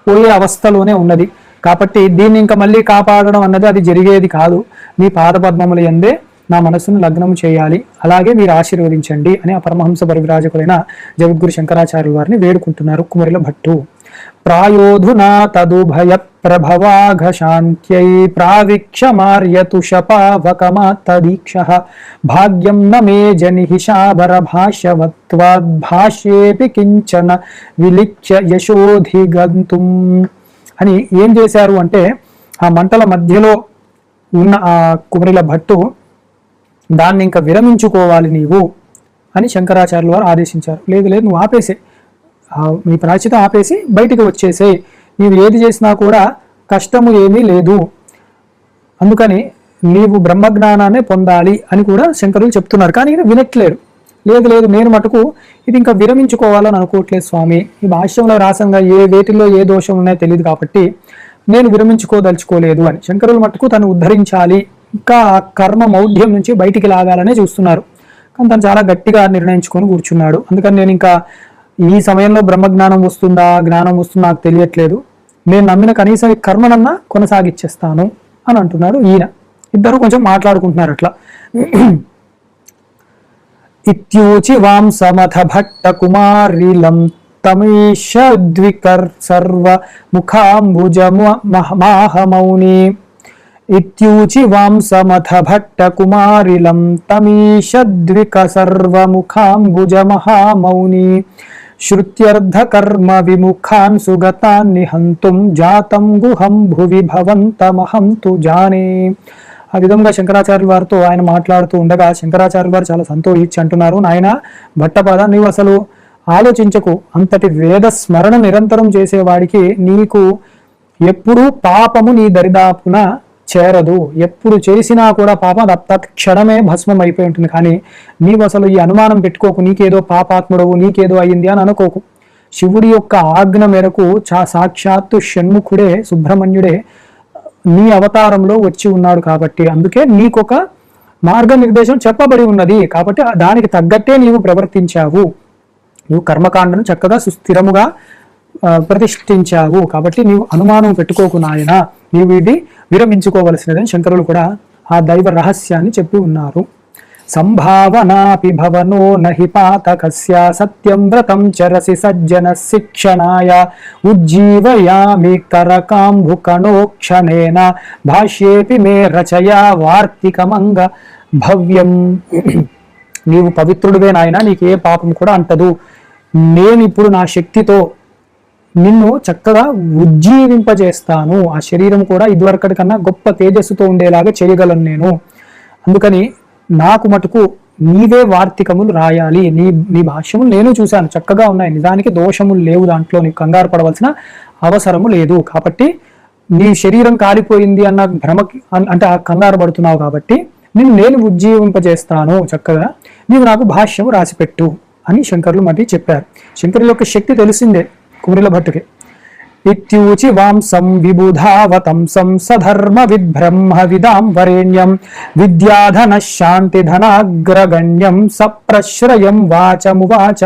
పోయే అవస్థలోనే ఉన్నది. కాబట్టి దీన్ని ఇంకా మళ్ళీ కాపాడడం అన్నది అది జరిగేది కాదు. నీ పాదపద్మముల యందే నా మనస్సును లగ్నం చేయాలి, అలాగే మీరు ఆశీర్వదించండి అని ఆ పరమహంస పరివిరాజకులైన జగద్గురు శంకరాచార్యుల వారిని వేడుకుంటున్నారు కుమరిల భట్టు. ప్రాయోధునా తదుభయ ప్రభవాఘ శాంత్యై ప్రావిక్షమార్యతుషపావకమాత్తదీక్షః భాగ్యం న మే జనిహిషాభర భాష్యవత్వాద్భాష్యేపి కించన విలిఖ్య యశోధిగంతుం అని ఏం చేశారు అంటే, ఆ మంటల మధ్యలో ఉన్న ఆ కుమరిల భట్టు దాన్ని ఇంకా విరమించుకోవాలి నీవు అని శంకరాచార్యుల వారు ఆదేశించారు. లేదు లేదు, నువ్వు ఆపేసే, నీ ప్రాయశ్చితం ఆపేసి బయటికి వచ్చేసే, నీవు ఏది చేసినా కూడా కష్టము ఏమీ లేదు, అందుకని నీవు బ్రహ్మజ్ఞానాన్ని పొందాలి అని కూడా శంకరులు చెప్తున్నారు. కానీ ఈయన వినట్లేరు. లేదు లేదు, నేను మటుకు ఇది ఇంకా విరమించుకోవాలని అనుకోవట్లేదు స్వామి, ఈ భాష్యంలో రాసంగా వేటిల్లో ఏ దోషం ఉన్నాయో తెలియదు కాబట్టి నేను విరమించుకోదలుచుకోలేదు అని. శంకరులు మటుకు తను ఉద్ధరించాలి, ఇంకా ఆ కర్మ మౌఢ్యం నుంచి బయటికి లాగాలనే చూస్తున్నారు. కానీ తను చాలా గట్టిగా నిర్ణయించుకొని కూర్చున్నాడు. అందుకని నేను ఇంకా ఈ సమయంలో బ్రహ్మజ్ఞానం వస్తుందా జ్ఞానం వస్తుందా నాకు తెలియట్లేదు, నేను నమ్మిన కనీసం ఈ కర్మనన్నా కొనసాగిచ్చేస్తాను అని అంటున్నాడు ఈయన. ఇద్దరు కొంచెం మాట్లాడుకుంటున్నారు అట్లా. ఇత్యూచి వాంసమథ భట్ట కుమారిలం తమీషద్వికర్ సర్వ ముఖాంబుజ మాహమౌని. ఇత్యూచి వాంసమథ భట్ట కుమారిలం తమీషద్విక సర్వ ముఖాంబుజ మహామౌని. శ్రుత్యర్థ కర్మ విముఖాన్ సుగతాన్ నిహంతుం జాతం గుహం భువి భవంతమహం తు జానే. ఆ విధంగా శంకరాచార్యుల వారితో ఆయన మాట్లాడుతూ ఉండగా శంకరాచార్యుల వారు చాలా సంతోషించి అంటున్నారు, నాయన భట్టపద, నీవు అసలు ఆలోచించకు, అంతటి వేద స్మరణ నిరంతరం చేసేవాడికి నీకు ఎప్పుడూ పాపము నీ దరిదాపున చేరదు, ఎప్పుడు చేసినా కూడా పాపం తత్క్షణమే భస్మం అయిపోయి ఉంటుంది. కానీ నీవు అసలు ఈ అనుమానం పెట్టుకోకు, నీకేదో పాపాత్ముడవు, నీకేదో అయ్యింది అని అనుకోకు. శివుడి యొక్క ఆజ్ఞ మేరకు సాక్షాత్తు షణ్ముఖుడే సుబ్రహ్మణ్యుడే నీ అవతారంలో వచ్చి ఉన్నాడు కాబట్టి, అందుకే నీకొక మార్గనిర్దేశం చెప్పబడి ఉన్నది కాబట్టి దానికి తగ్గట్టే నీవు ప్రవర్తించావు, నువ్వు కర్మకాండను చక్కగా సుస్థిరముగా ప్రతిష్ఠించావు కాబట్టి నీవు అనుమానం పెట్టుకోకు నాయన, నీవు ఇది విరమించుకోవలసినదని శంకరులు కూడా ఆ దైవ రహస్యాన్ని చెప్పి ఉన్నారు. సంభావనాపి భవనో నహి పాతకస్య సత్యం వ్రతం చరసి సజ్జన శిక్షణాయ ఉజ్జీవయామి కరకాంభుకణోక్షణేన భాష్యేపి మే రచయ వార్తికమంగ భవ్యం. నీవు పవిత్రుడివే నాయన, నీకు ఏ పాపం కూడా అంటదు. నేను ఇప్పుడు నా శక్తితో నిన్ను చక్కగా ఉజ్జీవింపజేస్తాను, ఆ శరీరం కూడా ఇదివరకటి కన్నా గొప్ప తేజస్సుతో ఉండేలాగా చేయగలను నేను. అందుకని నాకు మటుకు నీవే వార్తికములు రాయాలి, నీ భాష్యములు నేను చూశాను చక్కగా ఉన్నాయి, నిజానికి దోషములు లేవు, దాంట్లో నీకు కంగారు పడవలసిన అవసరము లేదు. కాబట్టి నీ శరీరం కాలిపోయింది అన్న భ్రమకి అంటే ఆ కంగారు పడుతున్నావు కాబట్టి నేను ఉజ్జీవింపజేస్తాను, చక్కగా నీవు నాకు భాష్యము రాసిపెట్టు అని శంకరులు మళ్ళీ చెప్పారు. శంకరుల యొక్క శక్తి తెలిసిందే కుమరిల భట్టుకి. ఇత్యూచి వాంసం విబుధావతంసం సధర్మ విద్బ్రహ్మ విదాం వరేణ్యం విద్యాధన శాంతి ధనాగ్రగణ్యం సప్రశ్రయం వాచమువాచ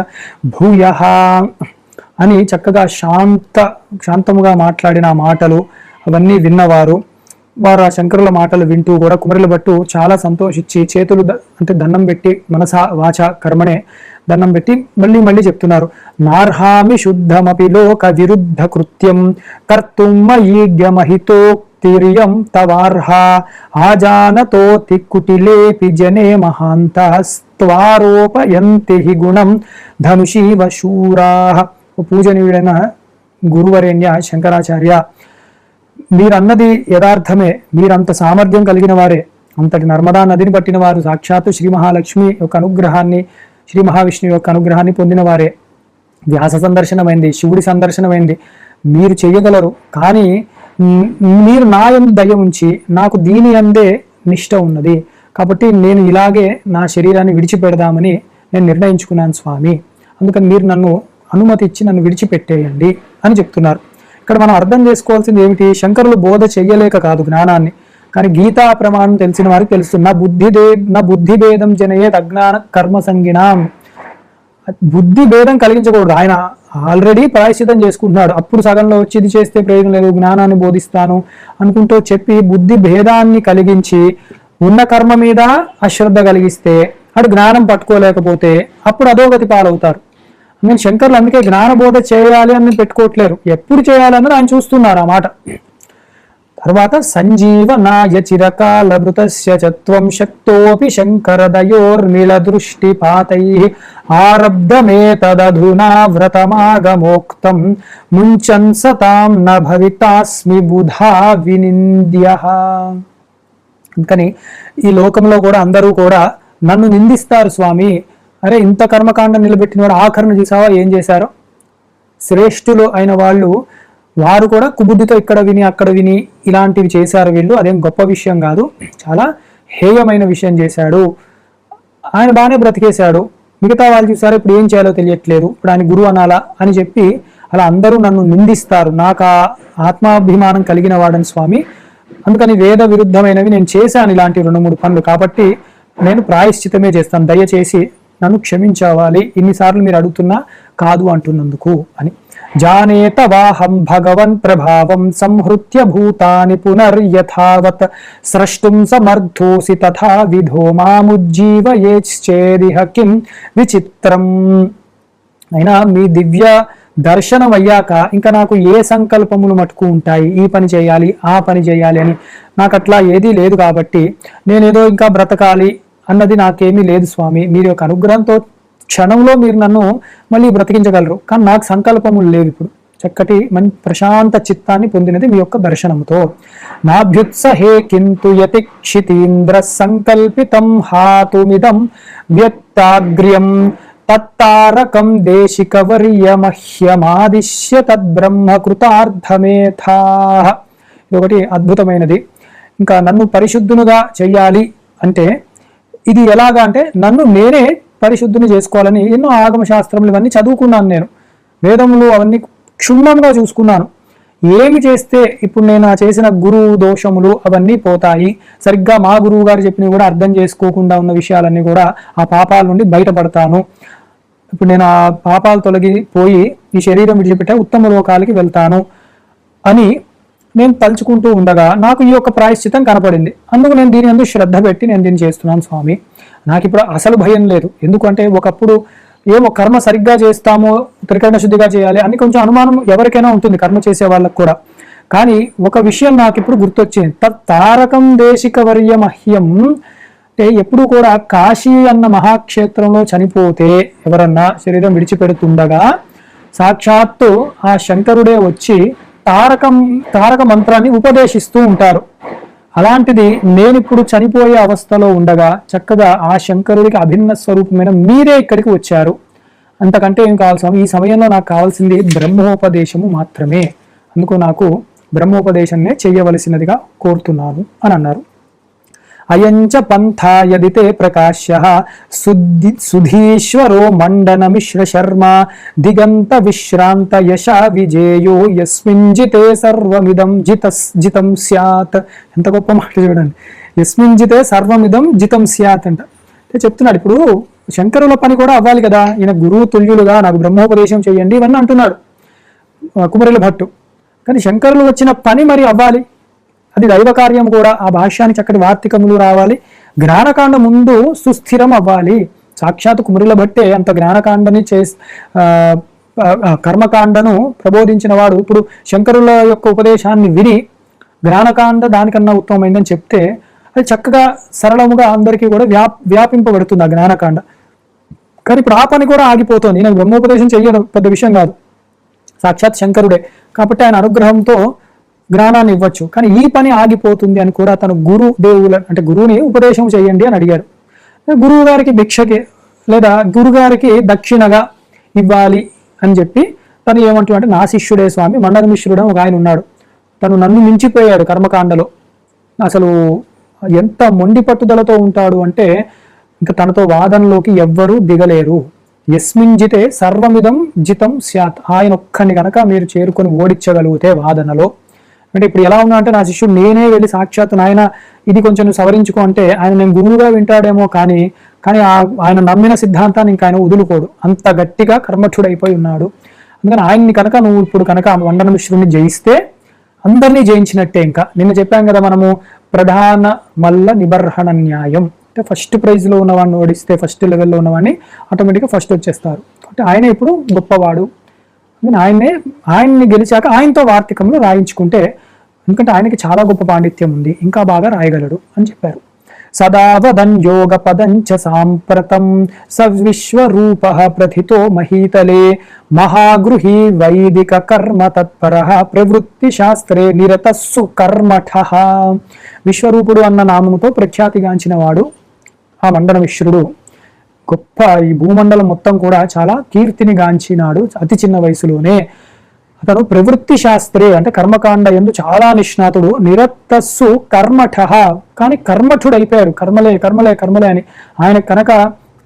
భూయః అని చక్కగా శాంతముగా మాట్లాడిన మాటలు అవన్నీ విన్నవారు వారు ఆ శంకరుల మాటలు వింటూ కూడా కుమరిల భట్టు చాలా సంతోషించి చేతులు అంటే దండం పెట్టి మనస వాచ కర్మనే దండం పెట్టి మళ్ళీ చెప్తున్నారు. నార్హామి శుద్ధమపి లోక విరుద్ధ కృత్యం కర్తుం మయీడ్యమహితోక్తిర్యం తవార్హ ఆజానతోతి కుటిలేపి జనే మహాంతస్త్వారోపయంతి హి గుణం ధనుషీవ శూరాః. పూజనీయుడైన గురువరేణ్య శంకరాచార్య, మీరన్నది యథార్థమే, మీరంత సామర్థ్యం కలిగిన వారే, అంతటి నర్మదా నదిని పట్టిన వారు, సాక్షాత్తు శ్రీ మహాలక్ష్మి యొక్క అనుగ్రహాన్ని శ్రీ మహావిష్ణువు యొక్క అనుగ్రహాన్ని పొందిన వారే. వ్యాస సందర్శనమైంది, శివుడి సందర్శనమైంది, మీరు చేయగలరు. కానీ మీరు నా యందు దయ ఉంచి నాకు దీని అందే నిష్ట ఉన్నది కాబట్టి నేను ఇలాగే నా శరీరాన్ని విడిచిపెడదామని నేను నిర్ణయించుకున్నాను స్వామి, అందుకని మీరు నన్ను అనుమతి ఇచ్చి నన్ను విడిచిపెట్టేయండి అని చెప్తున్నారు. ఇక్కడ మనం అర్థం చేసుకోవాల్సింది ఏమిటి, శంకరులు బోధ చెయ్యలేక కాదు జ్ఞానాన్ని, కానీ గీతా ప్రమాణం తెలిసిన వారికి తెలుస్తుంది. నా బుద్ధి భేదం జనయేత్ అజ్ఞాన కర్మ సంగినాం. బుద్ధి భేదం కలిగించకూడదు. ఆయన ఆల్రెడీ ప్రాయశ్చితం చేసుకుంటున్నాడు, అప్పుడు సగంలో వచ్చి ఇది చేస్తే ప్రయోజనం లేదు, జ్ఞానాన్ని బోధిస్తాను అనుకుంటూ చెప్పి బుద్ధి భేదాన్ని కలిగించి ఉన్న కర్మ మీద అశ్రద్ధ కలిగిస్తే అటు జ్ఞానం పట్టుకోలేకపోతే అప్పుడు అధోగతి పాలవుతారు. నేను శంకర్లు అందుకే జ్ఞానబోధ చేయాలి అని పెట్టుకోవట్లేరు, ఎప్పుడు చేయాలన్నది ఆయన చూస్తున్నారు ఆ మాట. తర్వాత సంజీవనాయ చిరకాల మృతస్య చత్వం శక్తోపి శంకరదయోర్మిళ దృష్టిపాతైః ఆరబ్ధమేతదధునా వ్రతమాగమోక్తం ముంచన్ సతాం న భవితాస్మి బుధా వినింద్యః. అందుకని ఈ లోకంలో కూడా అందరూ కూడా నన్ను నిందిస్తారు స్వామి, అరే ఇంత కర్మకాండం నిలబెట్టిన వాడు ఆఖరణ చూసావా ఏం చేశారో. శ్రేష్ఠులు అయిన వాళ్ళు వారు కూడా కుబుద్ధితో ఇక్కడ విని అక్కడ విని ఇలాంటివి చేశారు వీళ్ళు, అదేం గొప్ప విషయం కాదు, చాలా హేయమైన విషయం చేశాడు. ఆయన బాగానే బ్రతికేశాడు, మిగతా వాళ్ళు చూసారు ఇప్పుడు ఏం చేయాలో తెలియట్లేదు, ఇప్పుడు ఆయన గురువు అనాలా అని చెప్పి అలా అందరూ నన్ను నిందిస్తారు. నాకు ఆ ఆత్మాభిమానం కలిగిన వాడని స్వామి, అందుకని వేద విరుద్ధమైనవి నేను చేశాను ఇలాంటి 2-3 పనులు, కాబట్టి నేను ప్రాయశ్చితమే చేస్తాను, దయచేసి నన్ను క్షమించవాలి, ఇన్నిసార్లు మీరు అడుగుతున్నా కాదు అంటున్నందుకు అని. జానేత వాహం భగవన్ ప్రభావం సంహృత్య భూతాని పునర్యథావత్ స్రష్టుం సమర్థోసి తథా విధో మాముజ్జీవయేచ్ఛేదిహ కిం విచిత్రం. అయినా మీ దివ్య దర్శనం అయ్యాక ఇంకా నాకు ఏ సంకల్పములు మటుకు ఉంటాయి, ఈ పని చేయాలి ఆ పని చేయాలి అని, నాకు అట్లా ఏదీ లేదు. కాబట్టి నేనేదో ఇంకా బ్రతకాలి అన్నది నాకేమీ లేదు స్వామి, మీరు యొక్క అనుగ్రహంతో క్షణంలో మీరు నన్ను మళ్ళీ బ్రతికించగలరు, కానీ నాకు సంకల్పములు లేవు. ఇప్పుడు చక్కటి మంచి ప్రశాంత చిత్తాన్ని పొందినది మీ యొక్క దర్శనంతో. నాభ్యుత్సహే కింతు యతి క్షితీంద్ర సంకల్పితం హాతుమిదం వ్యక్తాగ్ర్యం తత్తారకం దేశికవర్యమహ్యమాదిశ్య తద్బ్రహ్మ కృతార్థమేథా. ఇది ఒకటి అద్భుతమైనది. ఇంకా నన్ను పరిశుద్ధునుగా చెయ్యాలి అంటే ఇది ఎలాగా అంటే, నన్ను నేనే పరిశుద్ధిని చేసుకోవాలని ఎన్నో ఆగమ శాస్త్రములు ఇవన్నీ చదువుకున్నాను, నేను వేదములు అవన్నీ క్షుణ్ణంగా చూసుకున్నాను. ఏమి చేస్తే ఇప్పుడు నేను చేసిన గురువు దోషములు అవన్నీ పోతాయి, సరిగ్గా మా గురువు గారు చెప్పినవి కూడా అర్థం చేసుకోకుండా ఉన్న విషయాలన్నీ కూడా ఆ పాపాల నుండి బయటపడతాను, ఇప్పుడు నేను ఆ పాపాలు తొలగిపోయి ఈ శరీరం విడిచిపెట్టే ఉత్తమ లోకాలకి వెళ్తాను అని నేను తలుచుకుంటూ ఉండగా నాకు ఈ యొక్క ప్రాయశ్చితం కనపడింది. అందుకు నేను దీని ఎందుకు శ్రద్ధ పెట్టి నేను దీన్ని చేస్తున్నాను స్వామి. నాకు ఇప్పుడు అసలు భయం లేదు, ఎందుకంటే ఒకప్పుడు ఏమో కర్మ సరిగ్గా చేస్తామో త్రికరణ శుద్ధిగా చేయాలి అని కొంచెం అనుమానం ఎవరికైనా ఉంటుంది, కర్మ చేసే వాళ్ళకు కూడా. కానీ ఒక విషయం నాకు ఇప్పుడు గుర్తొచ్చింది, తారకం దేశికవర్య మహ్యం అంటే ఎప్పుడు కూడా కాశీ అన్న మహాక్షేత్రంలో చనిపోతే ఎవరన్నా శరీరం విడిచిపెడుతుండగా సాక్షాత్తు ఆ శంకరుడే వచ్చి తారక మంత్రాన్ని ఉపదేశిస్తూ ఉంటారు. అలాంటిది నేను ఇప్పుడు చనిపోయే అవస్థలో ఉండగా చక్కగా ఆ శంకరుడికి అభిన్న స్వరూపమైన మీరే ఇక్కడికి వచ్చారు, అంతకంటే ఏం కావాల్సిన ఈ సమయంలో నాకు కావాల్సింది బ్రహ్మోపదేశము మాత్రమే, అందుకు నాకు బ్రహ్మోపదేశాన్నే చేయవలసినదిగా కోరుతున్నాను అని అన్నారు. అయంచ పంథా యదితే ప్రకాశ్య సుధీశ్వరో మండన మిశ్ర శర్మ దిగంత విశ్రాంత యశ విజేయో యస్మింజితే సర్వమిదం జితం స్యాత్. ఎంత గొప్ప మాట చూడండి, యస్మింజితే సర్వమిదం జితం స్యాత్ అంట. అంటే చెప్తున్నాడు ఇప్పుడు శంకరుల పని కూడా అవ్వాలి కదా, ఈయన గురువు తుల్యులుగా నాకు బ్రహ్మోపదేశం చేయండి ఇవన్నీ అంటున్నాడు కుమరిల భట్టు. కానీ శంకరులు వచ్చిన పని మరి అవ్వాలి, అది దైవ కార్యం కూడా. ఆ భాష్యానికి చక్కటి వార్తికములు రావాలి, జ్ఞానకాండ ముందు సుస్థిరం అవ్వాలి. సాక్షాత్ కుమరిల భట్టే అంత జ్ఞానకాండని కర్మకాండను ప్రబోధించిన వాడు ఇప్పుడు శంకరుల యొక్క ఉపదేశాన్ని విని జ్ఞానకాండ దానికన్నా ఉత్తమమైందని చెప్తే అది చక్కగా సరళముగా అందరికీ కూడా వ్యాపింపబడుతుంది ఆ జ్ఞానకాండ. కానీ ఇప్పుడు ఆ పని కూడా ఆగిపోతుంది. నేను బ్రహ్మోపదేశం చెయ్యడం పెద్ద విషయం కాదు, సాక్షాత్ శంకరుడే కాబట్టి ఆయన అనుగ్రహంతో జ్ఞానాన్ని ఇవ్వచ్చు, కానీ ఈ పని ఆగిపోతుంది అని కూడా తను గురు దేవుల అంటే గురువుని ఉపదేశం చేయండి అని అడిగారు. గురువు గారికి భిక్షకి లేదా గురుగారికి దక్షిణగా ఇవ్వాలి అని చెప్పి తను ఏమంటున్నాడు, నా శిష్యుడే స్వామి మండన మిశ్రుడు ఒక ఆయన ఉన్నాడు, తను నన్ను మించిపోయాడు కర్మకాండలో, అసలు ఎంత మొండి పట్టుదలతో ఉంటాడు అంటే ఇంకా తనతో వాదనలోకి ఎవ్వరూ దిగలేరు. యస్మింజితే సర్వమిదం జితం స్యాత్, ఆయన ఒక్కడిని కనుక మీరు చేరుకొని ఓడించగలిగితే వాదనలో, అంటే ఇప్పుడు ఎలా ఉన్నా అంటే నా శిష్యుడు నేనే వెళ్ళి సాక్షాత్ నాయన ఇది కొంచెం సవరించుకో అంటే ఆయన నేను గురువుగా వింటాడేమో కానీ ఆయన నమ్మిన సిద్ధాంతాన్ని ఇంకా ఆయన వదులుకోడు, అంత గట్టిగా కర్మఠుడైపోయి ఉన్నాడు. అందుకని ఆయన్ని కనుక నువ్వు ఇప్పుడు కనుక మండన మిశ్రుడిని జయిస్తే అందరినీ జయించినట్టే. ఇంకా నిన్న చెప్పాం కదా మనము ప్రధాన మల్ల నిబర్హణ న్యాయం అంటే ఫస్ట్ ప్రైజ్లో ఉన్నవాడిని ఓడిస్తే ఫస్ట్ లెవెల్లో ఉన్నవాడిని ఆటోమేటిక్గా ఫస్ట్ వచ్చేస్తారు. అంటే ఆయన ఇప్పుడు గొప్పవాడు, ఆయన్ని గెలిచాక ఆయనతో వార్తికంలో రాయించుకుంటే, ఎందుకంటే ఆయనకి చాలా గొప్ప పాండిత్యం ఉంది, ఇంకా బాగా రాయగలడు అని చెప్పారు. సదా వదన్ యోగ పదంచ సాంప్రతం స విశ్వరూపః ప్రథితో మహీతలే మహాగృహీ వైదిక కర్మ తత్పరః ప్రవృత్తి శాస్త్రే నిరతస్సు కర్మఠః. విశ్వరూపుడు అన్న నామముతో ప్రఖ్యాతిగాంచిన వాడు ఆ మండన మిశ్రుడు. గొప్ప ఈ భూమండలం మొత్తం కూడా చాలా కీర్తిని గాంచినాడు అతి చిన్న వయసులోనే. అతను ప్రవృత్తి శాస్త్రే అంటే కర్మకాండ యందు చాలా నిష్ణాతుడు. నిరతస్సు కర్మఠ కానీ కర్మఠుడు అయిపోయాడు. కర్మలే కర్మలే కర్మలే అని. ఆయన కనుక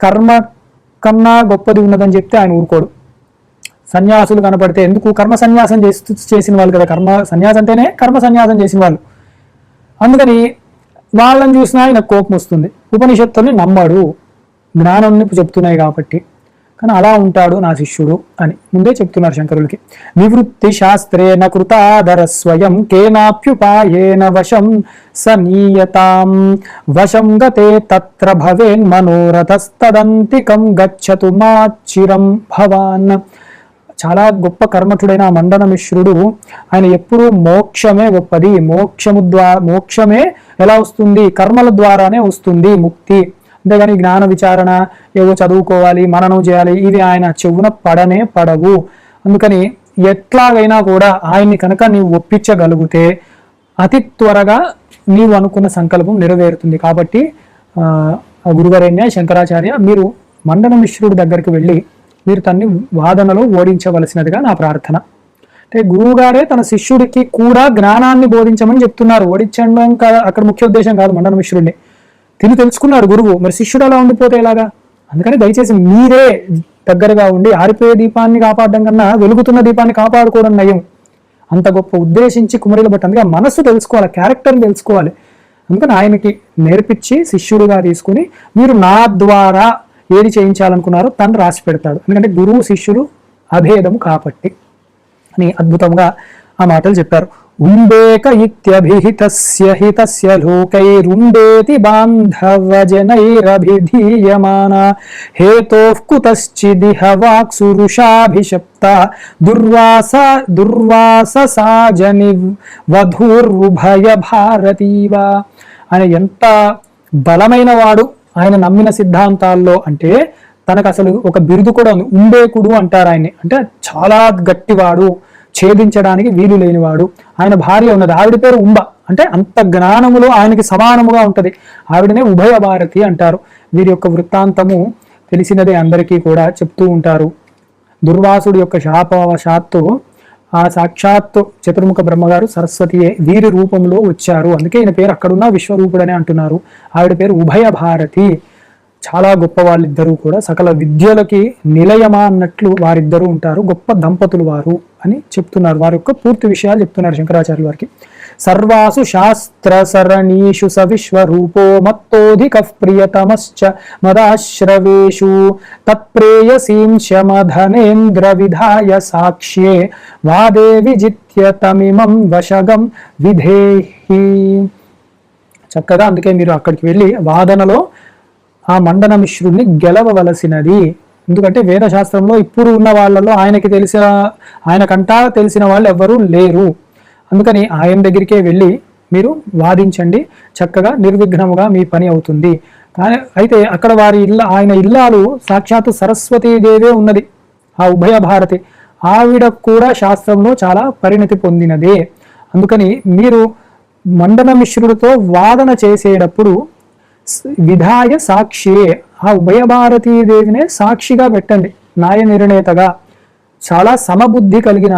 కర్మ కన్నా గొప్పది ఉన్నదని చెప్తే ఆయన ఊరుకోడు. సన్యాసులు కనపడితే ఎందుకు కర్మ సన్యాసం చేసిన వాళ్ళు కదా, కర్మ సన్యాసం అంటేనే కర్మ సన్యాసం చేసిన వాళ్ళు. అందుకని వాళ్ళని చూసినా ఆయన కోపం వస్తుంది. ఉపనిషత్తుల్ని నమ్మడు, జ్ఞానాన్ని చెప్తున్నాయి కాబట్టి. కానీ అలా ఉంటాడు నా శిష్యుడు అని ముందే చెప్తున్నారు శంకరులకి. నివృత్తి శాస్త్రేణ కృతాదర స్వయం కేనాప్యుపాయేన వశం సనీయతాం వశం గతే తత్ర భవేన్ మనోరథస్తదంతికం గచ్చతు మాచిరం భవాన్. చాలా గొప్ప కర్మఠుడైన మండన మిశ్రుడు ఆయన ఎప్పుడూ మోక్షమే గొప్పది, మోక్షమే ఎలా వస్తుంది, కర్మల ద్వారానే వస్తుంది ముక్తి. అంతేగాని జ్ఞాన విచారణ ఏవో చదువుకోవాలి మననం చేయాలి ఇవి ఆయన చెవున పడనే పడవు. అందుకని ఎట్లాగైనా కూడా ఆయన్ని కనుక నీవు ఒప్పించగలిగితే అతి త్వరగా నీవు అనుకున్న సంకల్పం నెరవేరుతుంది. కాబట్టి గురువరేణ్య శంకరాచార్య మీరు మండన మిశ్రుడి దగ్గరికి వెళ్ళి మీరు తన్ని వాదనలో ఓడించవలసినదిగా నా ప్రార్థన. అంటే గురువు గారే తన శిష్యుడికి కూడా జ్ఞానాన్ని బోధించమని చెప్తున్నారు. ఓడించడం అక్కడ ముఖ్య ఉద్దేశం కాదు. మండన మిశ్రుడిని తెలుసుకున్నాడు గురువు, మరి శిష్యుడు అలా ఉండిపోతే ఎలాగా? అందుకని దయచేసి మీరే దగ్గరగా ఉండి ఆరిపోయే దీపాన్ని కాపాడడం కన్నా వెలుగుతున్న దీపాన్ని కాపాడుకోవడం నయం. అంత గొప్ప ఉద్దేశించి కుమరిల భట్ అందుకే మనస్సు తెలుసుకోవాలి, క్యారెక్టర్ని తెలుసుకోవాలి. అందుకని ఆయనకి నేర్పించి శిష్యుడిగా తీసుకుని మీరు నా ద్వారా ఏది చేయించాలనుకున్నారో తను రాసి పెడతాడు. ఎందుకంటే గురువు శిష్యుడు అభేదము కాబట్టి అని అద్భుతంగా ఆ మాటలు చెప్పారు. ఉంబేక ఇత్యభిహితస్య హితస్య లోకైరుండేతి బాంధవజనైరభిధీయమాన హేతోః కుతశ్చిదిహ వాక్సురుషాభిషప్త దుర్వాససాజని వధూర్భయ భారతీవ. ఆయన ఎంత బలమైన వాడు ఆయన నమ్మిన సిద్ధాంతాల్లో అంటే తనకు అసలు ఒక బిరుదు కూడా ఉంది, ఉంబేకుడు అంటారు ఆయన్ని. అంటే చాలా గట్టివాడు, ఛేదించడానికి వీలు లేనివాడు. ఆయన భార్య ఉన్నది, ఆవిడ పేరు ఉంబ. అంటే అంత జ్ఞానములో ఆయనకి సమానముగా ఉంటది. ఆవిడనే ఉభయ భారతి అంటారు. వీరి యొక్క వృత్తాంతము తెలిసినదే, అందరికీ కూడా చెప్తూ ఉంటారు. దుర్వాసుడి యొక్క శాపవశాత్తు ఆ సాక్షాత్తు చతుర్ముఖ బ్రహ్మగారు సరస్వతియే వీరి రూపంలో వచ్చారు. అందుకే ఈయన పేరు అక్కడున్న విశ్వరూపుడనే అంటున్నారు. ఆవిడ పేరు ఉభయ భారతి. చాలా గొప్ప వాళ్ళిద్దరూ కూడా సకల విద్యలకి నిలయమా అన్నట్లు వారిద్దరూ ఉంటారు. గొప్ప దంపతులు వారు అని చెప్తున్నారు. వారి యొక్క పూర్తి విషయాలు చెప్తున్నారు శంకరాచార్యుల వారికి. సర్వాసు శాస్త్ర సరణీషు స విశ్వరూపో మత్తోధిక ప్రియతమశ్చ మదాశ్రవేషు తత్ప్రేయసీం శమధనేంద్ర విధాయ సాక్ష్యే వాదే విజిత్య తమిమం వశగం విధేహి. చక్కగా అందుకే మీరు అక్కడికి వెళ్ళి వాదనలో ఆ మండన మిశ్రుడిని గెలవవలసినది. ఎందుకంటే వేదశాస్త్రంలో ఇప్పుడు ఉన్న వాళ్ళలో ఆయనకంటా తెలిసిన వాళ్ళు ఎవ్వరూ లేరు. అందుకని ఆయన దగ్గరికే వెళ్ళి మీరు వాదించండి, చక్కగా నిర్విఘ్నముగా మీ పని అవుతుంది. కానీ అయితే అక్కడ ఆయన ఇల్లాలు సాక్షాత్తు సరస్వతీదేవే ఉన్నది, ఆ ఉభయ భారతి. ఆవిడ కూడా శాస్త్రంలో చాలా పరిణతి పొందినదే. అందుకని మీరు మండన మిశ్రుడితో వాదన చేసేటప్పుడు విధాయ సాక్షియే ఆ ఉభయ భారతీదేవినే సాక్షిగా పెట్టండి, న్యాయ నిర్ణేతగా. చాలా సమబుద్ధి కలిగిన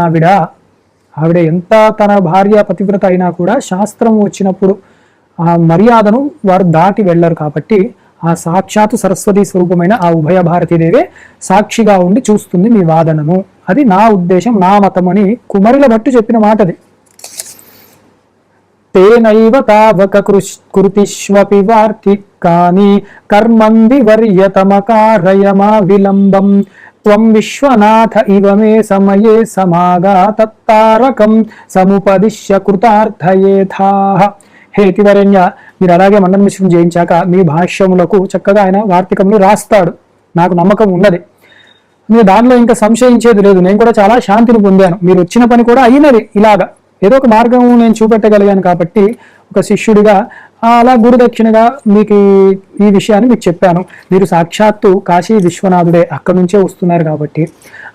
ఆవిడ ఎంత తన భార్య పతివ్రత అయినా కూడా శాస్త్రం వచ్చినప్పుడు ఆ మర్యాదను వారు దాటి వెళ్ళరు. కాబట్టి ఆ సాక్షాత్తు సరస్వతి స్వరూపమైన ఆ ఉభయ భారతీదేవే సాక్షిగా ఉండి చూస్తుంది మీ వాదనను. అది నా ఉద్దేశం, నా మతం అని కుమరిల భట్టు చెప్పిన మాటది. తేనైవ తావక కృతిష్వపి వార్తికాని కర్మంది వర్యతమకారయమా విలంబం త్వం విశ్వనాథ ఇవ మే సమయే సమాగా తత్తారకం సముపదిశ్య కృతార్థయేథాః. హే యతివరేణ్య, మీరు అలాగే మండన మిశ్రుని జయించాక మీ భాష్యములకు చక్కగా ఆయన వార్తికములు రాస్తాడు. నాకు నమ్మకం ఉన్నది, మీరు దానిలో ఇంకా సంశయించేది లేదు. నేను కూడా చాలా శాంతిని పొందాను. మీరు వచ్చిన పని కూడా అయినది. ఇలాగా ఏదో ఒక మార్గం నేను చూపెట్టగలిగాను కాబట్టి ఒక శిష్యుడిగా అలా గురుదక్షిణగా మీకు ఈ విషయాన్ని మీకు చెప్పాను. మీరు సాక్షాత్తు కాశీ విశ్వనాథుడే, అక్కడి నుంచే వస్తున్నారు కాబట్టి.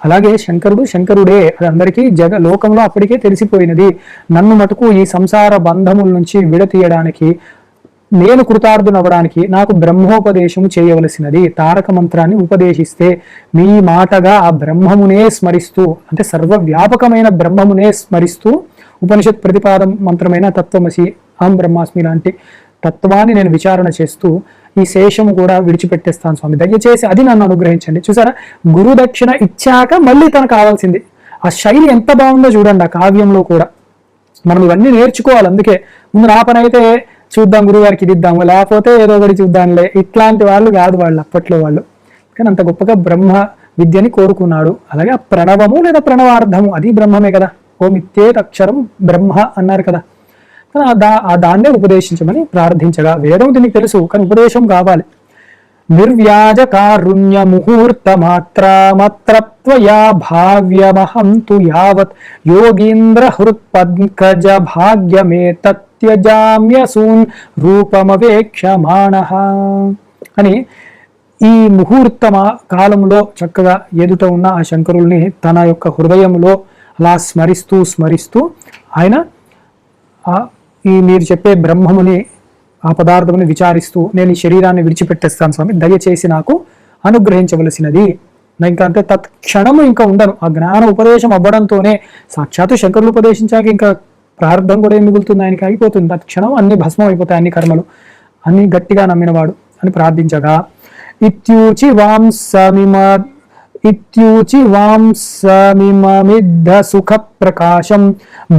అలాగే శంకరుడే, అది అందరికీ లోకంలో అప్పటికే తెలిసిపోయినది. నన్ను మటుకు ఈ సంసార బంధముల నుంచి విడతీయడానికి, నేను కృతార్థునవ్వడానికి నాకు బ్రహ్మోపదేశము చేయవలసినది. తారక మంత్రాన్ని ఉపదేశిస్తే మీ మాటగా ఆ బ్రహ్మమునే స్మరిస్తూ, అంటే సర్వవ్యాపకమైన బ్రహ్మమునే స్మరిస్తూ, ఉపనిషత్ ప్రతిపాదం మంత్రమైన తత్వమసి, అహం బ్రహ్మాస్మి లాంటి తత్వాన్ని నేను విచారణ చేస్తూ ఈ శేషము కూడా విడిచిపెట్టేస్తాను స్వామి, దయచేసి అది నన్ను అనుగ్రహించండి. చూసారా, గురుదక్షిణ ఇచ్చాక మళ్ళీ తనకు కావాల్సింది. ఆ శైలి ఎంత బాగుందో చూడండి. ఆ కావ్యంలో కూడా మనం ఇవన్నీ నేర్చుకోవాలి. అందుకే ముందు నా పని అయితే చూద్దాం, గురుగారికి ఇది ఇద్దాము, లేకపోతే ఏదో ఒకటి చూద్దాంలే, ఇట్లాంటి వాళ్ళు కాదు వాళ్ళు అప్పట్లో వాళ్ళు. కానీ అంత గొప్పగా బ్రహ్మ విద్యని కోరుకున్నాడు. అలాగే ఆ ప్రణవము లేదా ప్రణవార్థము అది బ్రహ్మమే కదా. ఓం ఇత్యేత్ అక్షరం బ్రహ్మ అన్నారు కదా. దాన్నే ఉపదేశించమని ప్రార్థించగా, వేదం దీనికి తెలుసు కానీ ఉపదేశం కావాలి. నిర్వ్యాజ కారుణ్య ముహూర్త మాత్రత్వయా భావ్యమహం తు యావత్ యోగీంద్ర హృత్పంకజ భాగ్యమే తత్యజామ్యసూన్ రూపమవేక్షమాణః అని ఈ ముహూర్త కాలంలో చక్కగా ఎదుట ఉన్న ఆ శంకరుల్ని తన యొక్క హృదయంలో అలా స్మరిస్తూ ఆయన ఈ మీరు చెప్పే బ్రహ్మముని, ఆ పదార్థముని విచారిస్తూ, నేను ఈ శరీరాన్ని విడిచిపెట్టేస్తాను స్వామి, దయచేసి నాకు అనుగ్రహించవలసినది. ఇంకా అంటే తత్క్షణము ఇంకా ఉండను. ఆ జ్ఞాన ఉపదేశం అవ్వడంతోనే, సాక్షాత్తు శంకరులు ఉపదేశించాక ఇంకా ప్రారంభం కూడా ఏం మిగులుతుంది, ఆయనకి అయిపోతుంది. తత్క్షణం అన్ని భస్మం అయిపోతాయి, అన్ని కర్మలు, అన్ని గట్టిగా నమ్మినవాడు అని ప్రార్థించగా, ఇత్యూచి వాంసమిమమిద్ధ సుఖ ప్రకాశం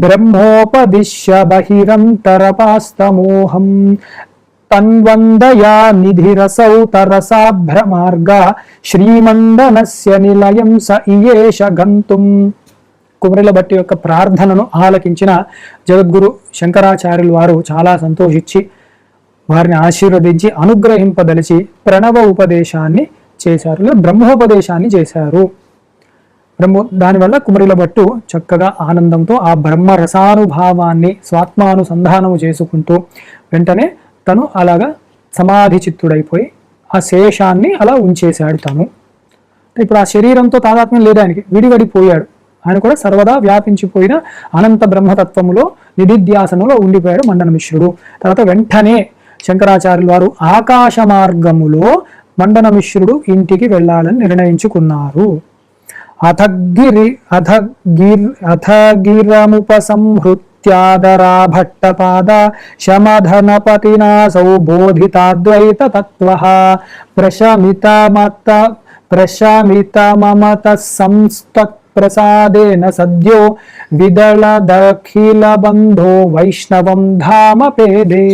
బ్రహ్మోపదిశ్య బహిరంతరపాస్తమోహం తన్వందయా నిధిరసౌ తరసాభ్రమార్గ శ్రీమండనస్య నిలయం స ఇయేష గంతుం. కుమరిల భట్టి యొక్క ప్రార్థనను ఆలకించిన జగద్గురు శంకరాచార్యులు వారు చాలా సంతోషించి వారిని ఆశీర్వదించి అనుగ్రహింపదలిచి ప్రణవ ఉపదేశాన్ని చేశారు, బ్రహ్మోపదేశాన్ని చేశారు. దానివల్ల కుమరిల భట్టు చక్కగా ఆనందంతో ఆ బ్రహ్మ రసానుభావాన్ని స్వాత్మానుసంధానము చేసుకుంటూ వెంటనే తను అలాగా సమాధి చిత్తుడైపోయి ఆ శేషాన్ని అలా ఉంచేశాడు. తను ఇప్పుడు ఆ శరీరంతో తాదాత్మ్యం లేదు, ఆయనకి విడివడిపోయాడు. ఆయన కూడా సర్వదా వ్యాపించిపోయిన అనంత బ్రహ్మతత్వములో నిధిధ్యాసనలో ఉండిపోయాడు మండన మిశ్రుడు. తర్వాత వెంటనే శంకరాచార్యులు వారు ఆకాశ మార్గములో మండన మిశ్రుడు ఇంటికి వెళ్ళాలని నిర్ణయించుకున్నారు. అథగిరముపసంహృత్యాదరా భట్టపాద శమధనపతినాసౌ బోధితాద్వైత తత్వః ప్రశమితమమత సంస్తత్ ప్రసాదేన సద్యో విదళదఖిల బంధో వైష్ణవం ధామపేదే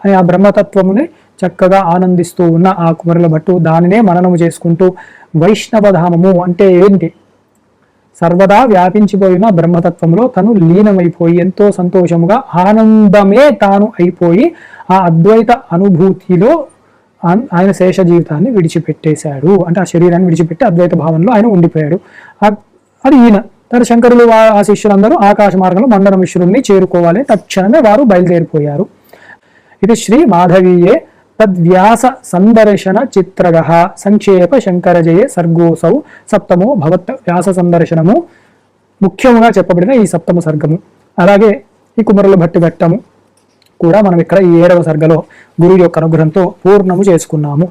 అని ఆ బ్రహ్మతత్వముని చక్కగా ఆనందిస్తూ ఉన్న ఆ కుమరుల భట్టు దానినే మననము చేసుకుంటూ వైష్ణవధామము అంటే ఏంటి, సర్వదా వ్యాపించిపోయిన బ్రహ్మతత్వంలో తను లీనమైపోయి ఎంతో సంతోషముగా ఆనందమే తాను అయిపోయి ఆ అద్వైత అనుభూతిలో ఆయన శేష జీవితాన్ని విడిచిపెట్టేశాడు. అంటే ఆ శరీరాన్ని విడిచిపెట్టి అద్వైత భావంలో ఆయన ఉండిపోయాడు. అది ఈయన తన శంకరులు ఆ శిష్యులందరూ ఆకాశ మార్గంలో మండన మిశ్రుడిని చేరుకోవాలి, తక్షణమే వారు బయలుదేరిపోయారు. ఇది శ్రీ మాధవీయే తద్వ్యాస సందర్శన చిత్రగః సంక్షేప శంకరజయే సర్గోసౌ సప్తమో భవత్. వ్యాస సందర్శనము ముఖ్యముగా చెప్పబడిన ఈ సప్తమ సర్గము. అలాగే ఈ కుమరుల భట్టి ఘట్టము కూడా మనం ఇక్కడ ఈ 7వ సర్గలో గురువు యొక్క అనుగ్రహంతో పూర్ణము చేసుకున్నాము.